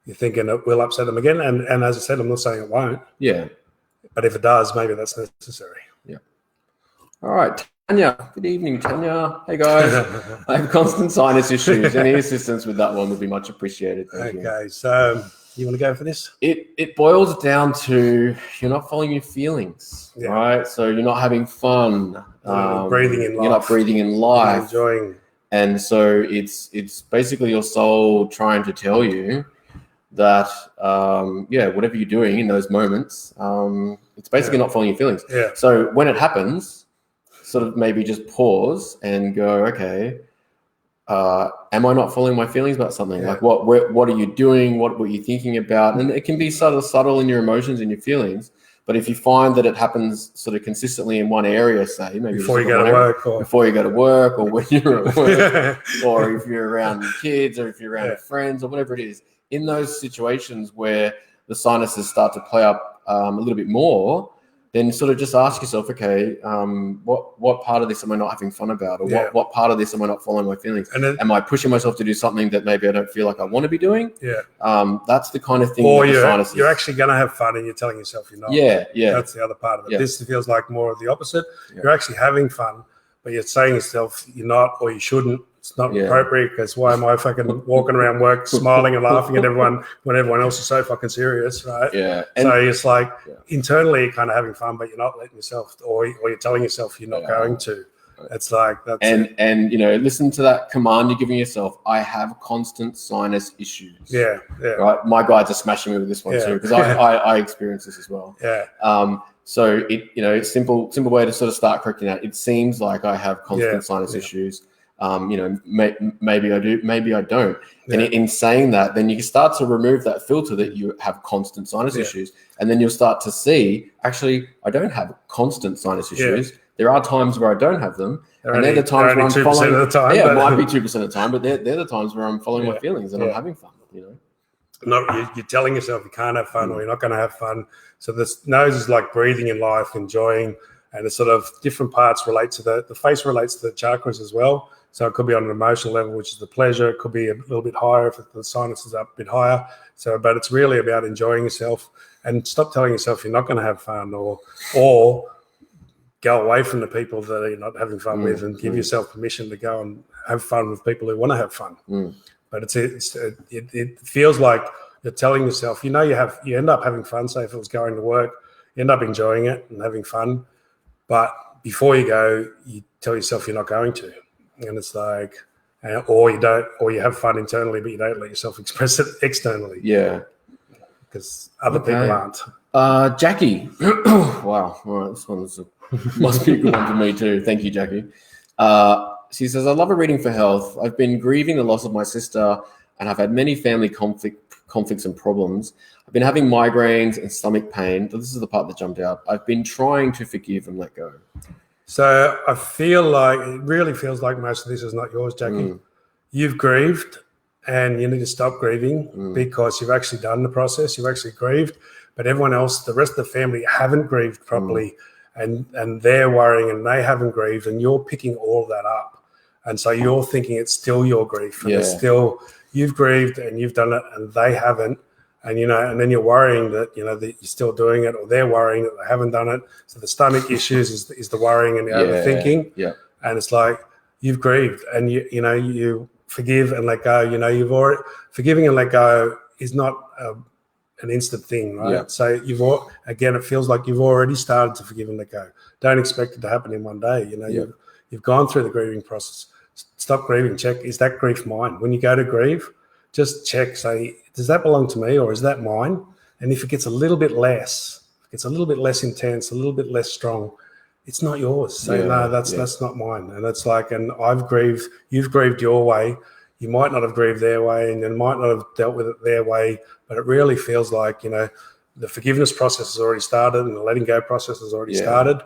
you're thinking it will upset them again. And as I said, I'm not saying it won't. Yeah. But if it does, maybe that's necessary. Yeah. All right. Tanya. Good evening, Tanya. Hey, guys. I have constant sinus issues. Any assistance with that one would be much appreciated. Thank you. So you want to go for this? It boils down to you're not following your feelings, right? So you're not having fun. Breathing in life. You're not breathing in life. Enjoying. And so it's basically your soul trying to tell you that, whatever you're doing in those moments, it's basically not following your feelings. Yeah. So when it happens, sort of maybe just pause and go, okay, am I not following my feelings about something? Like what are you doing? What were you thinking about? And it can be subtle in your emotions and your feelings. But if you find that it happens sort of consistently in one area, say maybe before you go to work, or when you're at work, or if you're around your kids, or if you're around your friends, or whatever it is, in those situations where the sinuses start to play up a little bit more, then sort of just ask yourself, okay, what part of this am I not having fun about? Or what part of this am I not following my feelings? And then, am I pushing myself to do something that maybe I don't feel like I want to be doing? Yeah. That's the kind of thing. Or you're actually going to have fun and you're telling yourself you're not. Yeah. That's the other part of it. Yeah. This feels like more of the opposite. Yeah. You're actually having fun, but you're saying yourself you're not, or you shouldn't. It's not appropriate because why am I fucking walking around work smiling and laughing at everyone when everyone else is so fucking serious, right? Yeah. So it's like internally you're kind of having fun, but you're not letting yourself, or you're telling yourself you're not going to. It's like that's and listen to that command you're giving yourself. I have constant sinus issues. Yeah. Right. My guides are smashing me with this one too because I experience this as well. Yeah. So it's simple way to sort of start correcting that. It seems like I have constant sinus issues. Maybe I do, maybe I don't. Yeah. And in saying that, then you can start to remove that filter that you have constant sinus issues. And then you'll start to see, actually, I don't have constant sinus issues. There are times where I don't have them. And they're the times where I'm following. Of the time, it might be 2% of the time, but they're the times where I'm following my feelings and I'm having fun, You're telling yourself you can't have fun or you're not going to have fun. So this nose is like breathing in life, enjoying, and the sort of different parts relate to the face relates to the chakras as well. So it could be on an emotional level, which is the pleasure. It could be a little bit higher if the sinus is up a bit higher. So, but it's really about enjoying yourself and stop telling yourself you're not going to have fun or go away from the people that you're not having fun with and give yourself permission to go and have fun with people who want to have fun. But it feels like you're telling yourself, you end up having fun. Say if it was going to work, you end up enjoying it and having fun, but before you go, you tell yourself you're not going to, and it's like, or you don't, or you have fun internally, but you don't let yourself express it externally. Yeah, because other people aren't. Jackie, wow, all right, this one must be a good one for me too. Thank you, Jackie. She says, I love a reading for health. I've been grieving the loss of my sister and I've had many family conflicts and problems. I've been having migraines and stomach pain. This is the part that jumped out. I've been trying to forgive and let go. So I feel like it really feels like most of this is not yours, Jackie. You've grieved and you need to stop grieving because you've actually done the process. You've actually grieved, but everyone else, the rest of the family haven't grieved properly and they're worrying and they haven't grieved and you're picking all of that up. And so you're thinking it's still your grief and it's still, you've grieved and you've done it and they haven't. And, and then you're worrying that, that you're still doing it or they're worrying that they haven't done it. So the stomach issues is the worrying and the overthinking. Yeah. And it's like, you've grieved and you forgive and let go. You've already, forgiving and let go is not an instant thing, right? Yeah. So again, it feels like you've already started to forgive and let go. Don't expect it to happen in one day. You've gone through the grieving process. Stop grieving. Check, is that grief mine? When you go to grieve, just check, say, does that belong to me or is that mine? And if it gets a little bit less, it's a little bit less intense, a little bit less strong, it's not yours. Say, no, that's not mine. And it's like, and I've grieved, you've grieved your way. You might not have grieved their way and you might not have dealt with it their way, but it really feels like, the forgiveness process has already started and the letting go process has already started.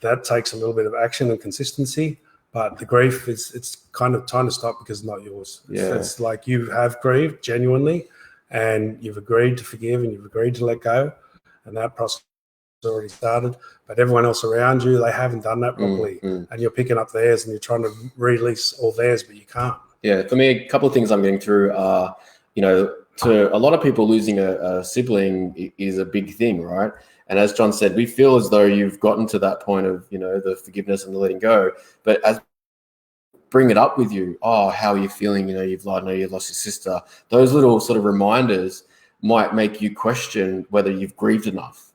That takes a little bit of action and consistency, but the grief it's kind of time to stop because it's not yours. It's like you have grieved genuinely and you've agreed to forgive and you've agreed to let go, and that process has already started. But everyone else around you, they haven't done that properly, and you're picking up theirs and you're trying to release all theirs, but you can't. Yeah, for me, a couple of things I'm getting through are, to a lot of people, losing a sibling is a big thing, right? And as John said, we feel as though you've gotten to that point of, the forgiveness and the letting go. But as bring it up with you, how are you feeling? You've lost your sister. Those little sort of reminders might make you question whether you've grieved enough,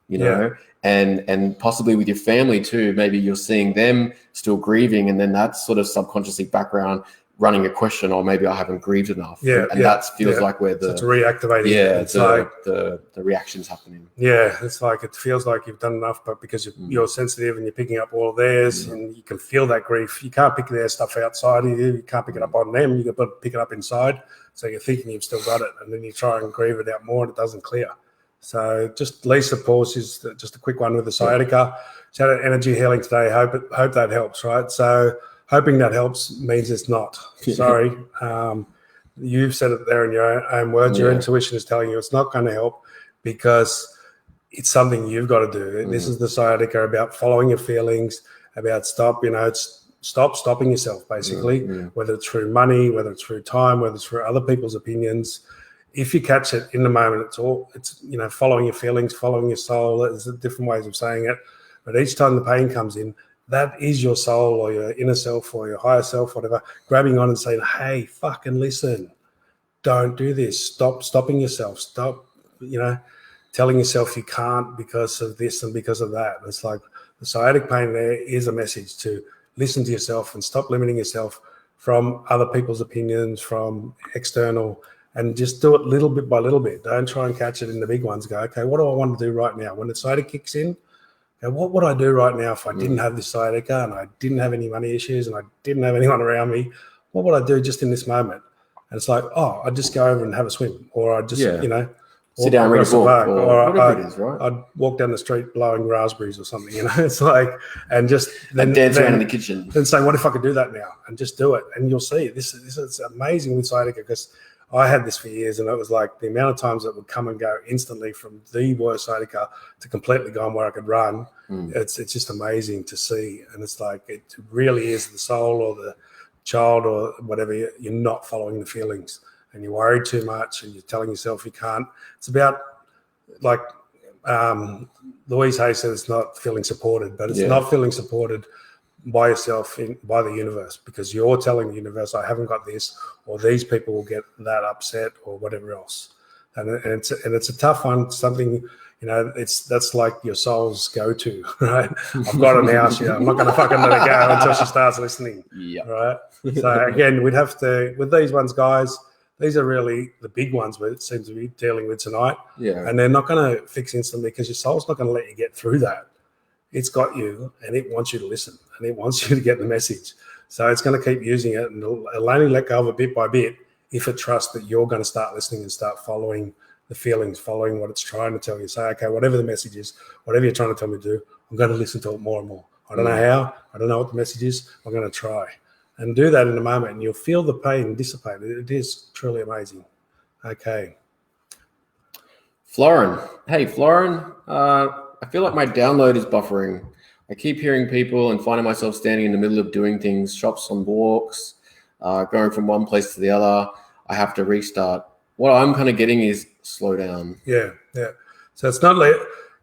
and possibly with your family too. Maybe you're seeing them still grieving, and then that sort of subconsciously background running a question, or maybe I haven't grieved enough. That feels like where it's reactivating. It's like the reaction's happening. Yeah, it's like it feels like you've done enough, but because you're sensitive and you're picking up all of theirs and you can feel that grief, you can't pick their stuff outside of you. You can't pick it up on them. You got to pick it up inside. So you're thinking you've still got it, and then you try and grieve it out more and it doesn't clear. So just Lisa Pause is just a quick one with the sciatica. She had an energy healing today. Hope that helps, right? So hoping that helps means it's not. Sorry. You've said it there in your own words. Your intuition is telling you it's not going to help because it's something you've got to do. This is the sciatica, about following your feelings, about stopping yourself, basically, whether it's through money, whether it's through time, whether it's through other people's opinions. If you catch it in the moment, it's following your feelings, following your soul. There's different ways of saying it. But each time the pain comes in, that is your soul or your inner self or your higher self, whatever, grabbing on and saying, hey, fucking listen, don't do this. Stop stopping yourself. Stop, telling yourself you can't because of this and because of that. It's like the sciatic pain there is a message to listen to yourself and stop limiting yourself from other people's opinions, from external, and just do it little bit by little bit. Don't try and catch it in the big ones. Go, okay, what do I want to do right now? When the sciatic kicks in, what would I do right now if I didn't have this sciatica and I didn't have any money issues and I didn't have anyone around me? What would I do just in this moment? And it's like, I'd just go over and have a swim, or I'd just, sit down and read a book, or whatever it is, right? I'd walk down the street blowing raspberries or something, It's like, and just then dance around in the kitchen. Then say, what if I could do that now? And just do it, and you'll see. This is amazing with sciatica, because I had this for years, and it was like the amount of times that would come and go instantly from the worst sciatica to completely gone where I could run. It's just amazing to see, and it's like it really is the soul or the child or whatever. You're not following the feelings, and you worry too much, and you're telling yourself you can't. It's about like Louise Hay said, it's not feeling supported, but it's not feeling supported by yourself, by the universe, because you're telling the universe, I haven't got this, or these people will get that upset, or whatever else. And it's a tough one. Something, that's like your soul's go-to, right? I've got it now. I'm not going to fucking let it go until she starts listening. Yeah. Right. So again, we'd have to, with these ones, guys, these are really the big ones we seem to be dealing with tonight. Yeah. And they're not going to fix instantly because your soul's not going to let you get through that. It's got you and it wants you to listen and it wants you to get the message. So it's going to keep using it and it'll only let go of it bit by bit if it trusts that you're going to start listening and start following the feelings, following what it's trying to tell you. Say, okay, whatever the message is, whatever you're trying to tell me to do, I'm going to listen to it more and more. I don't know how. I don't know what the message is. I'm going to try. And do that in a moment, and you'll feel the pain dissipate. It is truly amazing. Okay. Florin. Hey, Florin. I feel like my download is buffering. I keep hearing people and finding myself standing in the middle of doing things, shops, on walks, going from one place to the other. I have to restart. What I'm kind of getting is slow down. Yeah. So it's not like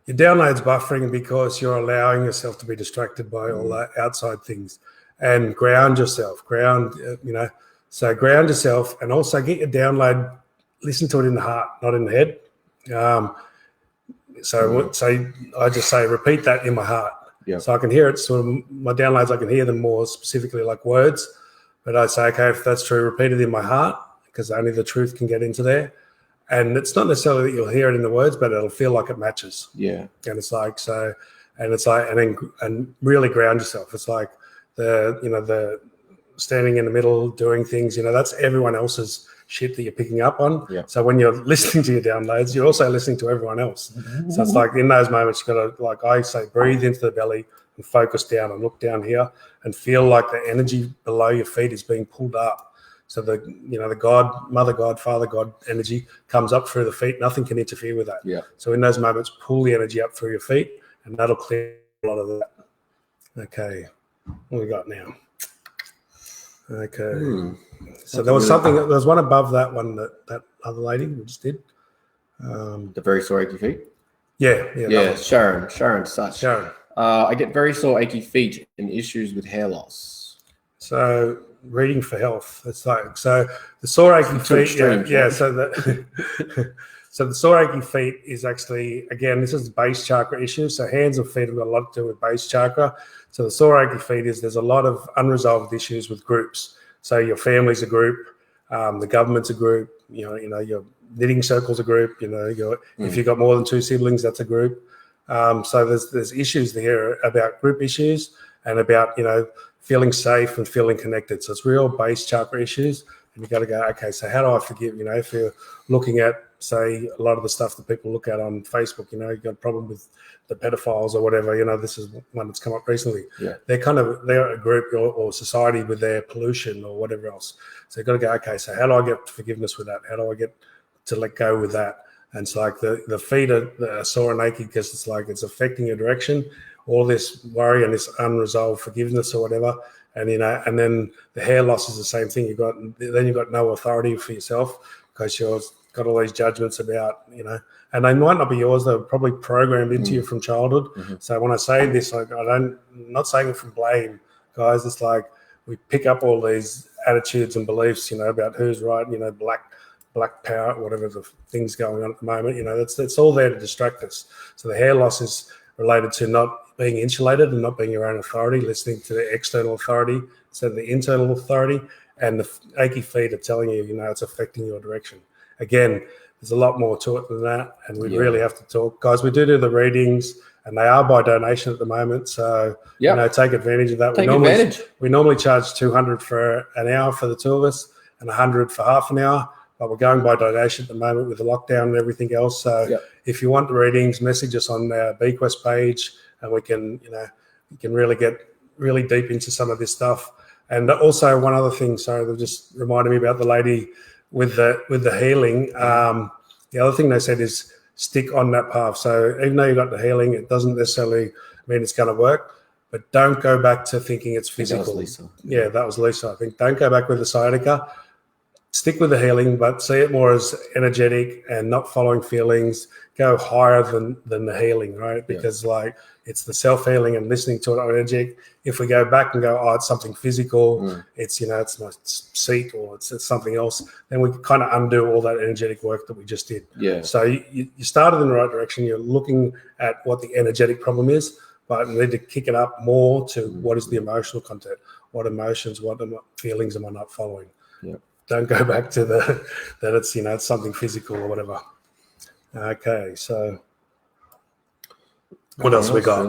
your download's buffering because you're allowing yourself to be distracted by all the outside things. And ground yourself. So ground yourself and also get your download, listen to it in the heart, not in the head. So I just say, repeat that in my heart. Yeah. So I can hear it. So my downloads, I can hear them more specifically like words. But I say, okay, if that's true, repeat it in my heart because only the truth can get into there. And it's not necessarily that you'll hear it in the words, but it'll feel like it matches. Yeah. And it's like, so, and it's like, and really ground yourself. It's like the standing in the middle, doing things, that's everyone else's shit that you're picking up on. Yeah. So when you're listening to your downloads, you're also listening to everyone else. Mm-hmm. So it's like in those moments, you've got to, like I say, breathe into the belly and focus down and look down here and feel like the energy below your feet is being pulled up. So the God, Mother God, Father God energy comes up through the feet. Nothing can interfere with that. Yeah. So in those moments, pull the energy up through your feet and that'll clear a lot of that. Okay. What we got now? Okay. So there was there was one above that one that other lady we just did. The very sore achy feet? Yeah. Sharon Such. Sharon. I get very sore achy feet and issues with hair loss. So reading for health. It's like, so the sore achy feet. So the sore achy feet is actually, again, this is base chakra issue. So hands and feet have got a lot to do with base chakra. So the sore achy feet is there's a lot of unresolved issues with groups. So your family's a group, the government's a group, your knitting circle's a group, if you've got more than 2 siblings, that's a group. So there's issues there about group issues and about, feeling safe and feeling connected. So it's real base chakra issues. And you got to go, okay, so how do I forgive? If you're looking at, say, a lot of the stuff that people look at on Facebook, you've got a problem with the pedophiles or whatever, this is one that's come up recently. Yeah. They're a group or society with their pollution or whatever else. So you've got to go, okay, so how do I get forgiveness with that? How do I get to let go with that? And it's like the feet are sore and achy because it's like it's affecting your direction, all this worry and this unresolved forgiveness or whatever. And, and then the hair loss is the same thing. You've got no authority for yourself because you've got all these judgments about, and they might not be yours. They're probably programmed into you from childhood. Mm-hmm. So when I say this, I'm not saying it from blame, guys. It's like we pick up all these attitudes and beliefs, about who's right, black power, whatever the things going on at the moment, it's all there to distract us. So the hair loss is related to not being insulated and not being your own authority, listening to the external authority instead of the internal authority. And the achy feet are telling you, it's affecting your direction. Again, there's a lot more to it than that, and we really have to talk. Guys, we do the readings, and they are by donation at the moment, so take advantage of that. We normally charge $200 for an hour for the 2 of us and $100 for half an hour, but we're going by donation at the moment with the lockdown and everything else. So if you want the readings, message us on our BQuest page, and we can really get really deep into some of this stuff. And also one other thing, sorry, they just reminded me about the lady with the healing. The other thing they said is stick on that path. So even though you got the healing, it doesn't necessarily mean it's going to work, but don't go back to thinking it's physical. That was Lisa. Yeah, that was Lisa. I think don't go back with the sciatica. stick with the healing, but see it more as energetic and not following feelings. Go higher than the healing, right? Because like it's the self-healing and listening to it energetic. If we go back and go, oh, it's something physical, it's, you know, it's my seat or it's something else, then we kind of undo all that energetic work that we just did. Yeah. So you started in the right direction. You're looking at what the energetic problem is, but you need to kick it up more to what is the emotional content, what emotions, what feelings am I not following? Yeah. Don't go back to that it's, you know, it's something physical or whatever. Okay, so what else we got?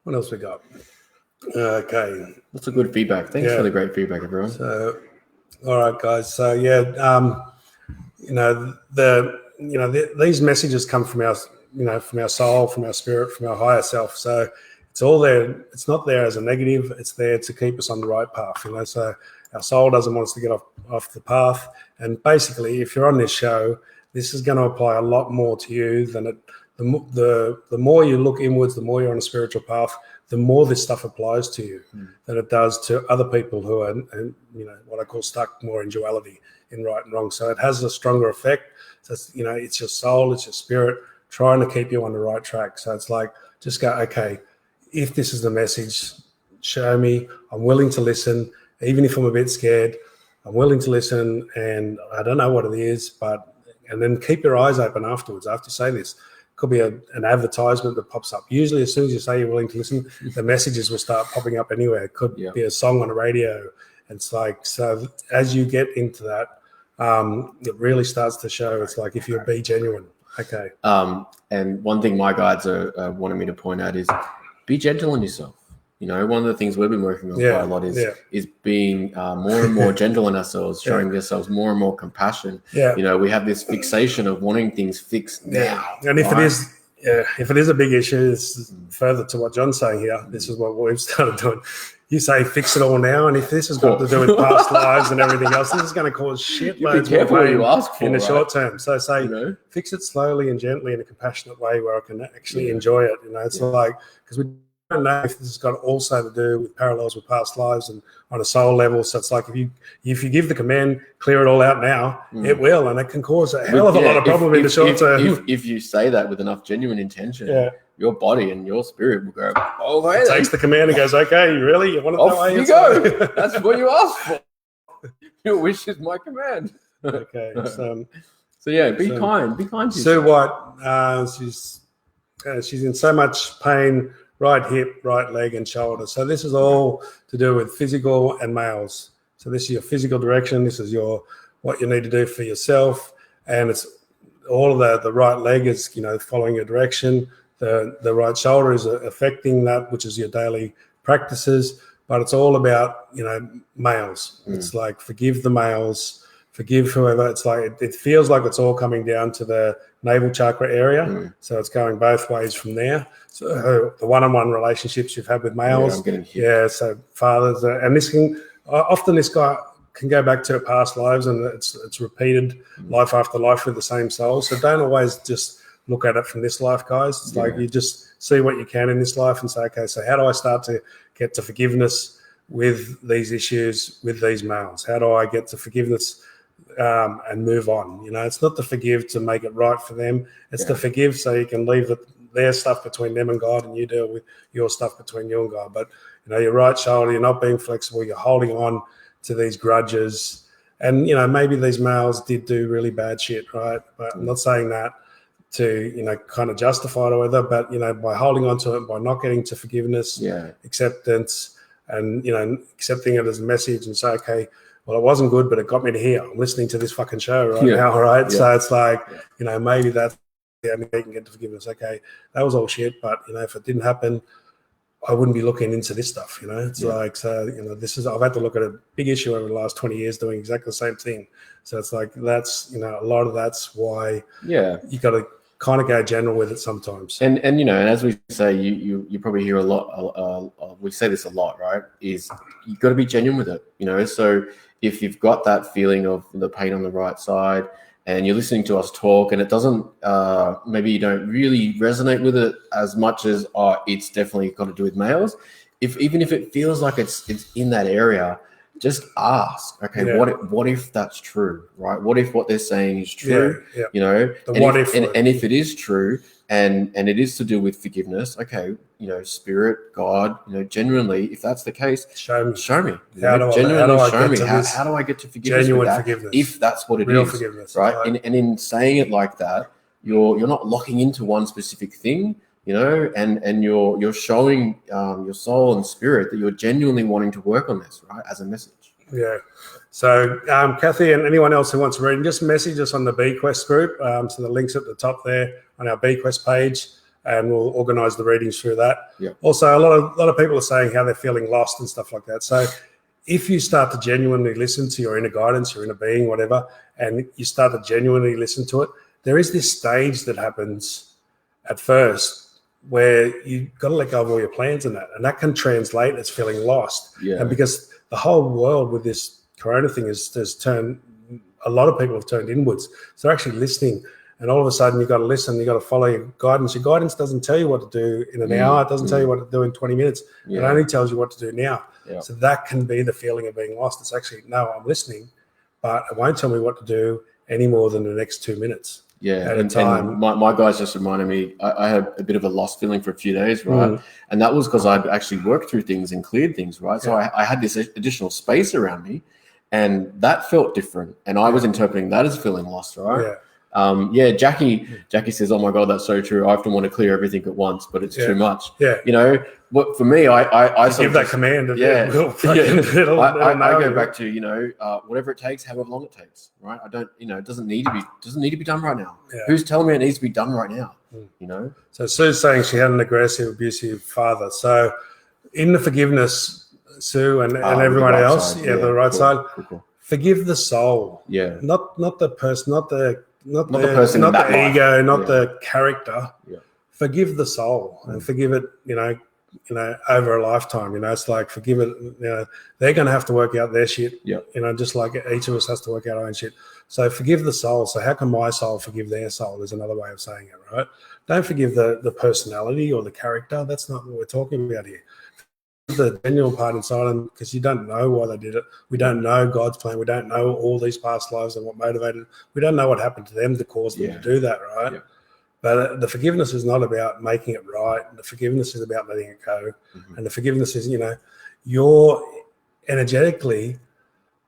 What else we got? Okay. That's a good feedback. Thanks for the great feedback, everyone. So, all right, guys. So, these messages come from our, from our soul, from our spirit, from our higher self. So it's all there. It's not there as a negative. It's there to keep us on the right path, So our soul doesn't want us to get off the path. And basically, if you're on this show, this is going to apply a lot more to you than it. The more you look inwards, the more you're on a spiritual path, the more this stuff applies to you than it does to other people who are, what I call stuck more in duality, in right and wrong. So it has a stronger effect. So it's your soul, it's your spirit trying to keep you on the right track. So it's like, just go, okay, if this is the message, show me. I'm willing to listen, even if I'm a bit scared. I'm willing to listen, and I don't know what it is, and then keep your eyes open afterwards. After you say this, it could be an advertisement that pops up. Usually, as soon as you say you're willing to listen, the messages will start popping up anywhere. It could be a song on the radio. It's like, so as you get into that, it really starts to show. It's like if you be genuine. Okay. And one thing my guides are wanting me to point out is be gentle on yourself. One of the things we've been working on quite a lot is being more and more gentle on ourselves, showing ourselves more and more compassion. Yeah. We have this fixation of wanting things fixed now. And if it is a big issue, it's further to what John's saying here. This is what we've started doing. You say fix it all now, and if this has got to do with past lives and everything else, this is going to cause shitloads of pain in the short term. So say fix it slowly and gently in a compassionate way where I can actually enjoy it. It's like, because we don't know if this has got also to do with parallels with past lives and on a soul level. So it's like if you give the command, clear it all out now, it will, and it can cause a hell of a lot of problem in the short term. If you say that with enough genuine intention, your body and your spirit will go, oh, it takes the command and goes, okay, really? You want it that way? You go. That's what you asked for. Your wish is my command. Okay. Be kind. Be kind to Sue White, she's in so much pain, right hip, right leg, and shoulder. So this is all to do with physical and males. So this is your physical direction. This is what you need to do for yourself. And it's all of the right leg is, following your direction. The right shoulder is affecting that, which is your daily practices. But it's all about, males. It's like forgive the males, forgive whoever. It's like it feels like it's all coming down to the navel chakra area. So it's going both ways from there. So the one-on-one relationships you've had with males. So fathers. And this can often this guy can go back to past lives, and it's repeated life after life with the same soul. So don't always just look at it from this life, guys. It's like you just see what you can in this life and say, okay, so how do I start to get to forgiveness with these issues, with these males? How do I get to forgiveness and move on? It's not to forgive to make it right for them. It's to forgive so you can leave their stuff between them and God, and you deal with your stuff between you and God. But, your right shoulder, you're not being flexible. You're holding on to these grudges. And, maybe these males did do really bad shit, right? But I'm not saying that to, kind of justify it or whatever, but, by holding on to it, by not getting to forgiveness, acceptance, and, accepting it as a message and say, okay, well, it wasn't good, but it got me to here. I'm listening to this fucking show right now, right? So it's like, maybe that's the only way you can get to forgiveness. Okay, that was all shit, but, if it didn't happen, I wouldn't be looking into this stuff, It's like, so, I've had to look at a big issue over the last 20 years doing exactly the same thing. So it's like, that's, a lot of that's why you got to kind of go general with it sometimes. And and as we say, you probably hear a lot, we say this a lot, right, is you got to be genuine with it, So if you've got that feeling of the pain on the right side and you're listening to us talk and it doesn't, maybe you don't really resonate with it as much as, it's definitely got to do with males. Even if it feels like it's in that area, just ask. Okay, what if that's true, right? What if what they're saying is true? You know, and if it is true, and it is to do with forgiveness, okay, you know, spirit, God, you know, genuinely, if that's the case, show me. How do I get to forgiveness? Genuine forgiveness, if that's what it is, forgiveness, right? And in saying it like that, you're not locking into one specific thing, you know, and you're showing your soul and spirit that you're genuinely wanting to work on this, right, as a message. Yeah. So, Kathy and anyone else who wants to read, just message us on the BQuest group. So the link's at the top there on our BQuest page, and we'll organise the readings through that. Yeah. Also, a lot of people are saying how they're feeling lost and stuff like that. So if you start to genuinely listen to your inner guidance, your inner being, whatever, and you start to genuinely listen to it, there is this stage that happens at first where you've got to let go of all your plans and that can translate as feeling lost. Yeah. And because the whole world with this corona thing has turned, a lot of people have turned inwards. So they're actually listening, and all of a sudden you've got to listen, you've got to follow your guidance. Your guidance doesn't tell you what to do in an hour, it doesn't tell you what to do in 20 minutes. It only tells you what to do now. So that can be the feeling of being lost. It's actually, no, I'm listening, but it won't tell me what to do any more than the next 2 minutes. At a time. And my guys just reminded me, I had a bit of a lost feeling for a few days, right? And that was because I'd actually worked through things and cleared things, right? So I had this additional space around me, and that felt different. And I was interpreting that as feeling lost, right? Jackie says, "Oh my God, that's so true. I often want to clear everything at once, but it's too much." You know, what for me, I give that command. I go back to, you know, whatever it takes, however long it takes, right? I don't, you know, it doesn't need to be done right now. Who's telling me it needs to be done right now? You know. So Sue's saying she had an aggressive, abusive father. So in the forgiveness, Sue and everyone else, the right side. Cool. Forgive the soul. Not the person, not the person, not the ego, not the character. Forgive the soul and forgive it, you know, over a lifetime. You know, it's like forgive it. You know, they're going to have to work out their shit. You know, just like each of us has to work out our own shit. So forgive the soul. So how can my soul forgive their soul? Is another way of saying it, right? Don't forgive the personality or the character. That's not what we're talking about here. The genuine part inside them, because you don't know why they did it. We don't know God's plan. We don't know all these past lives and what motivated them. We don't know what happened to them to cause them to do that, right? But the forgiveness is not about making it right. The forgiveness is about letting it go. And the forgiveness is, you know, you're energetically,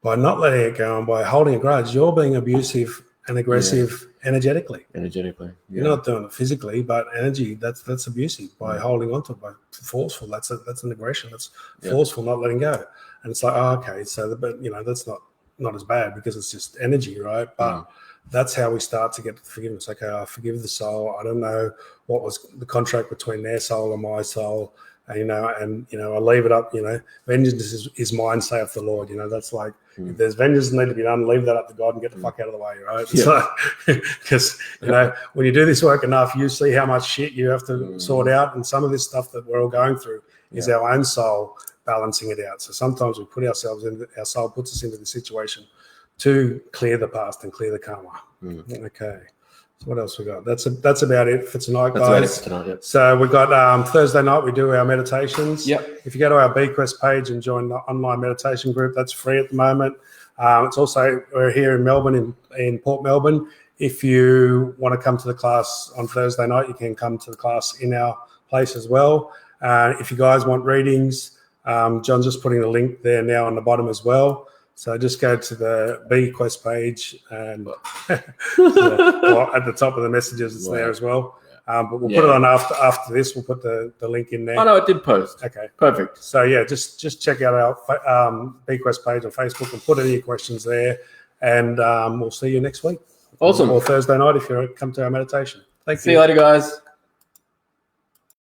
by not letting it go and by holding a grudge, you're being abusive and aggressive energetically. You're not doing it physically, but energy, that's abusive by holding on to it, by forceful. That's an aggression. That's forceful, not letting go. And it's like, okay, so but you know, that's not as bad because it's just energy, right? But that's how we start to get to forgiveness. Okay, I forgive the soul. I don't know what was the contract between their soul and my soul. And I leave it up, you know, vengeance is mine, saith the Lord. You know, that's like, if there's vengeance that need to be done, leave that up to God and get the fuck out of the way, right? Because, you know, when you do this work enough, you see how much shit you have to sort out. And some of this stuff that we're all going through is our own soul balancing it out. So sometimes we put ourselves our soul puts us into the situation to clear the past and clear the karma. Okay. So what else we got? That's about it for tonight, guys. So we've got Thursday night, we do our meditations. If you go to our BQuest page and join the online meditation group, that's free at the moment. It's also, we're here in Melbourne, in Port Melbourne. If you want to come to the class on Thursday night, you can come to the class in our place as well. If you guys want readings, John's just putting the link there now on the bottom as well. So just go to the BQuest page and at the top of the messages, it's there as well. But we'll put it on after this. We'll put the link in there. Oh, no, it did post. Okay. Perfect. So, just check out our BQuest page on Facebook and put any questions there. And we'll see you next week. Awesome. Or Thursday night if you come to our meditation. Thank you. See you later, guys.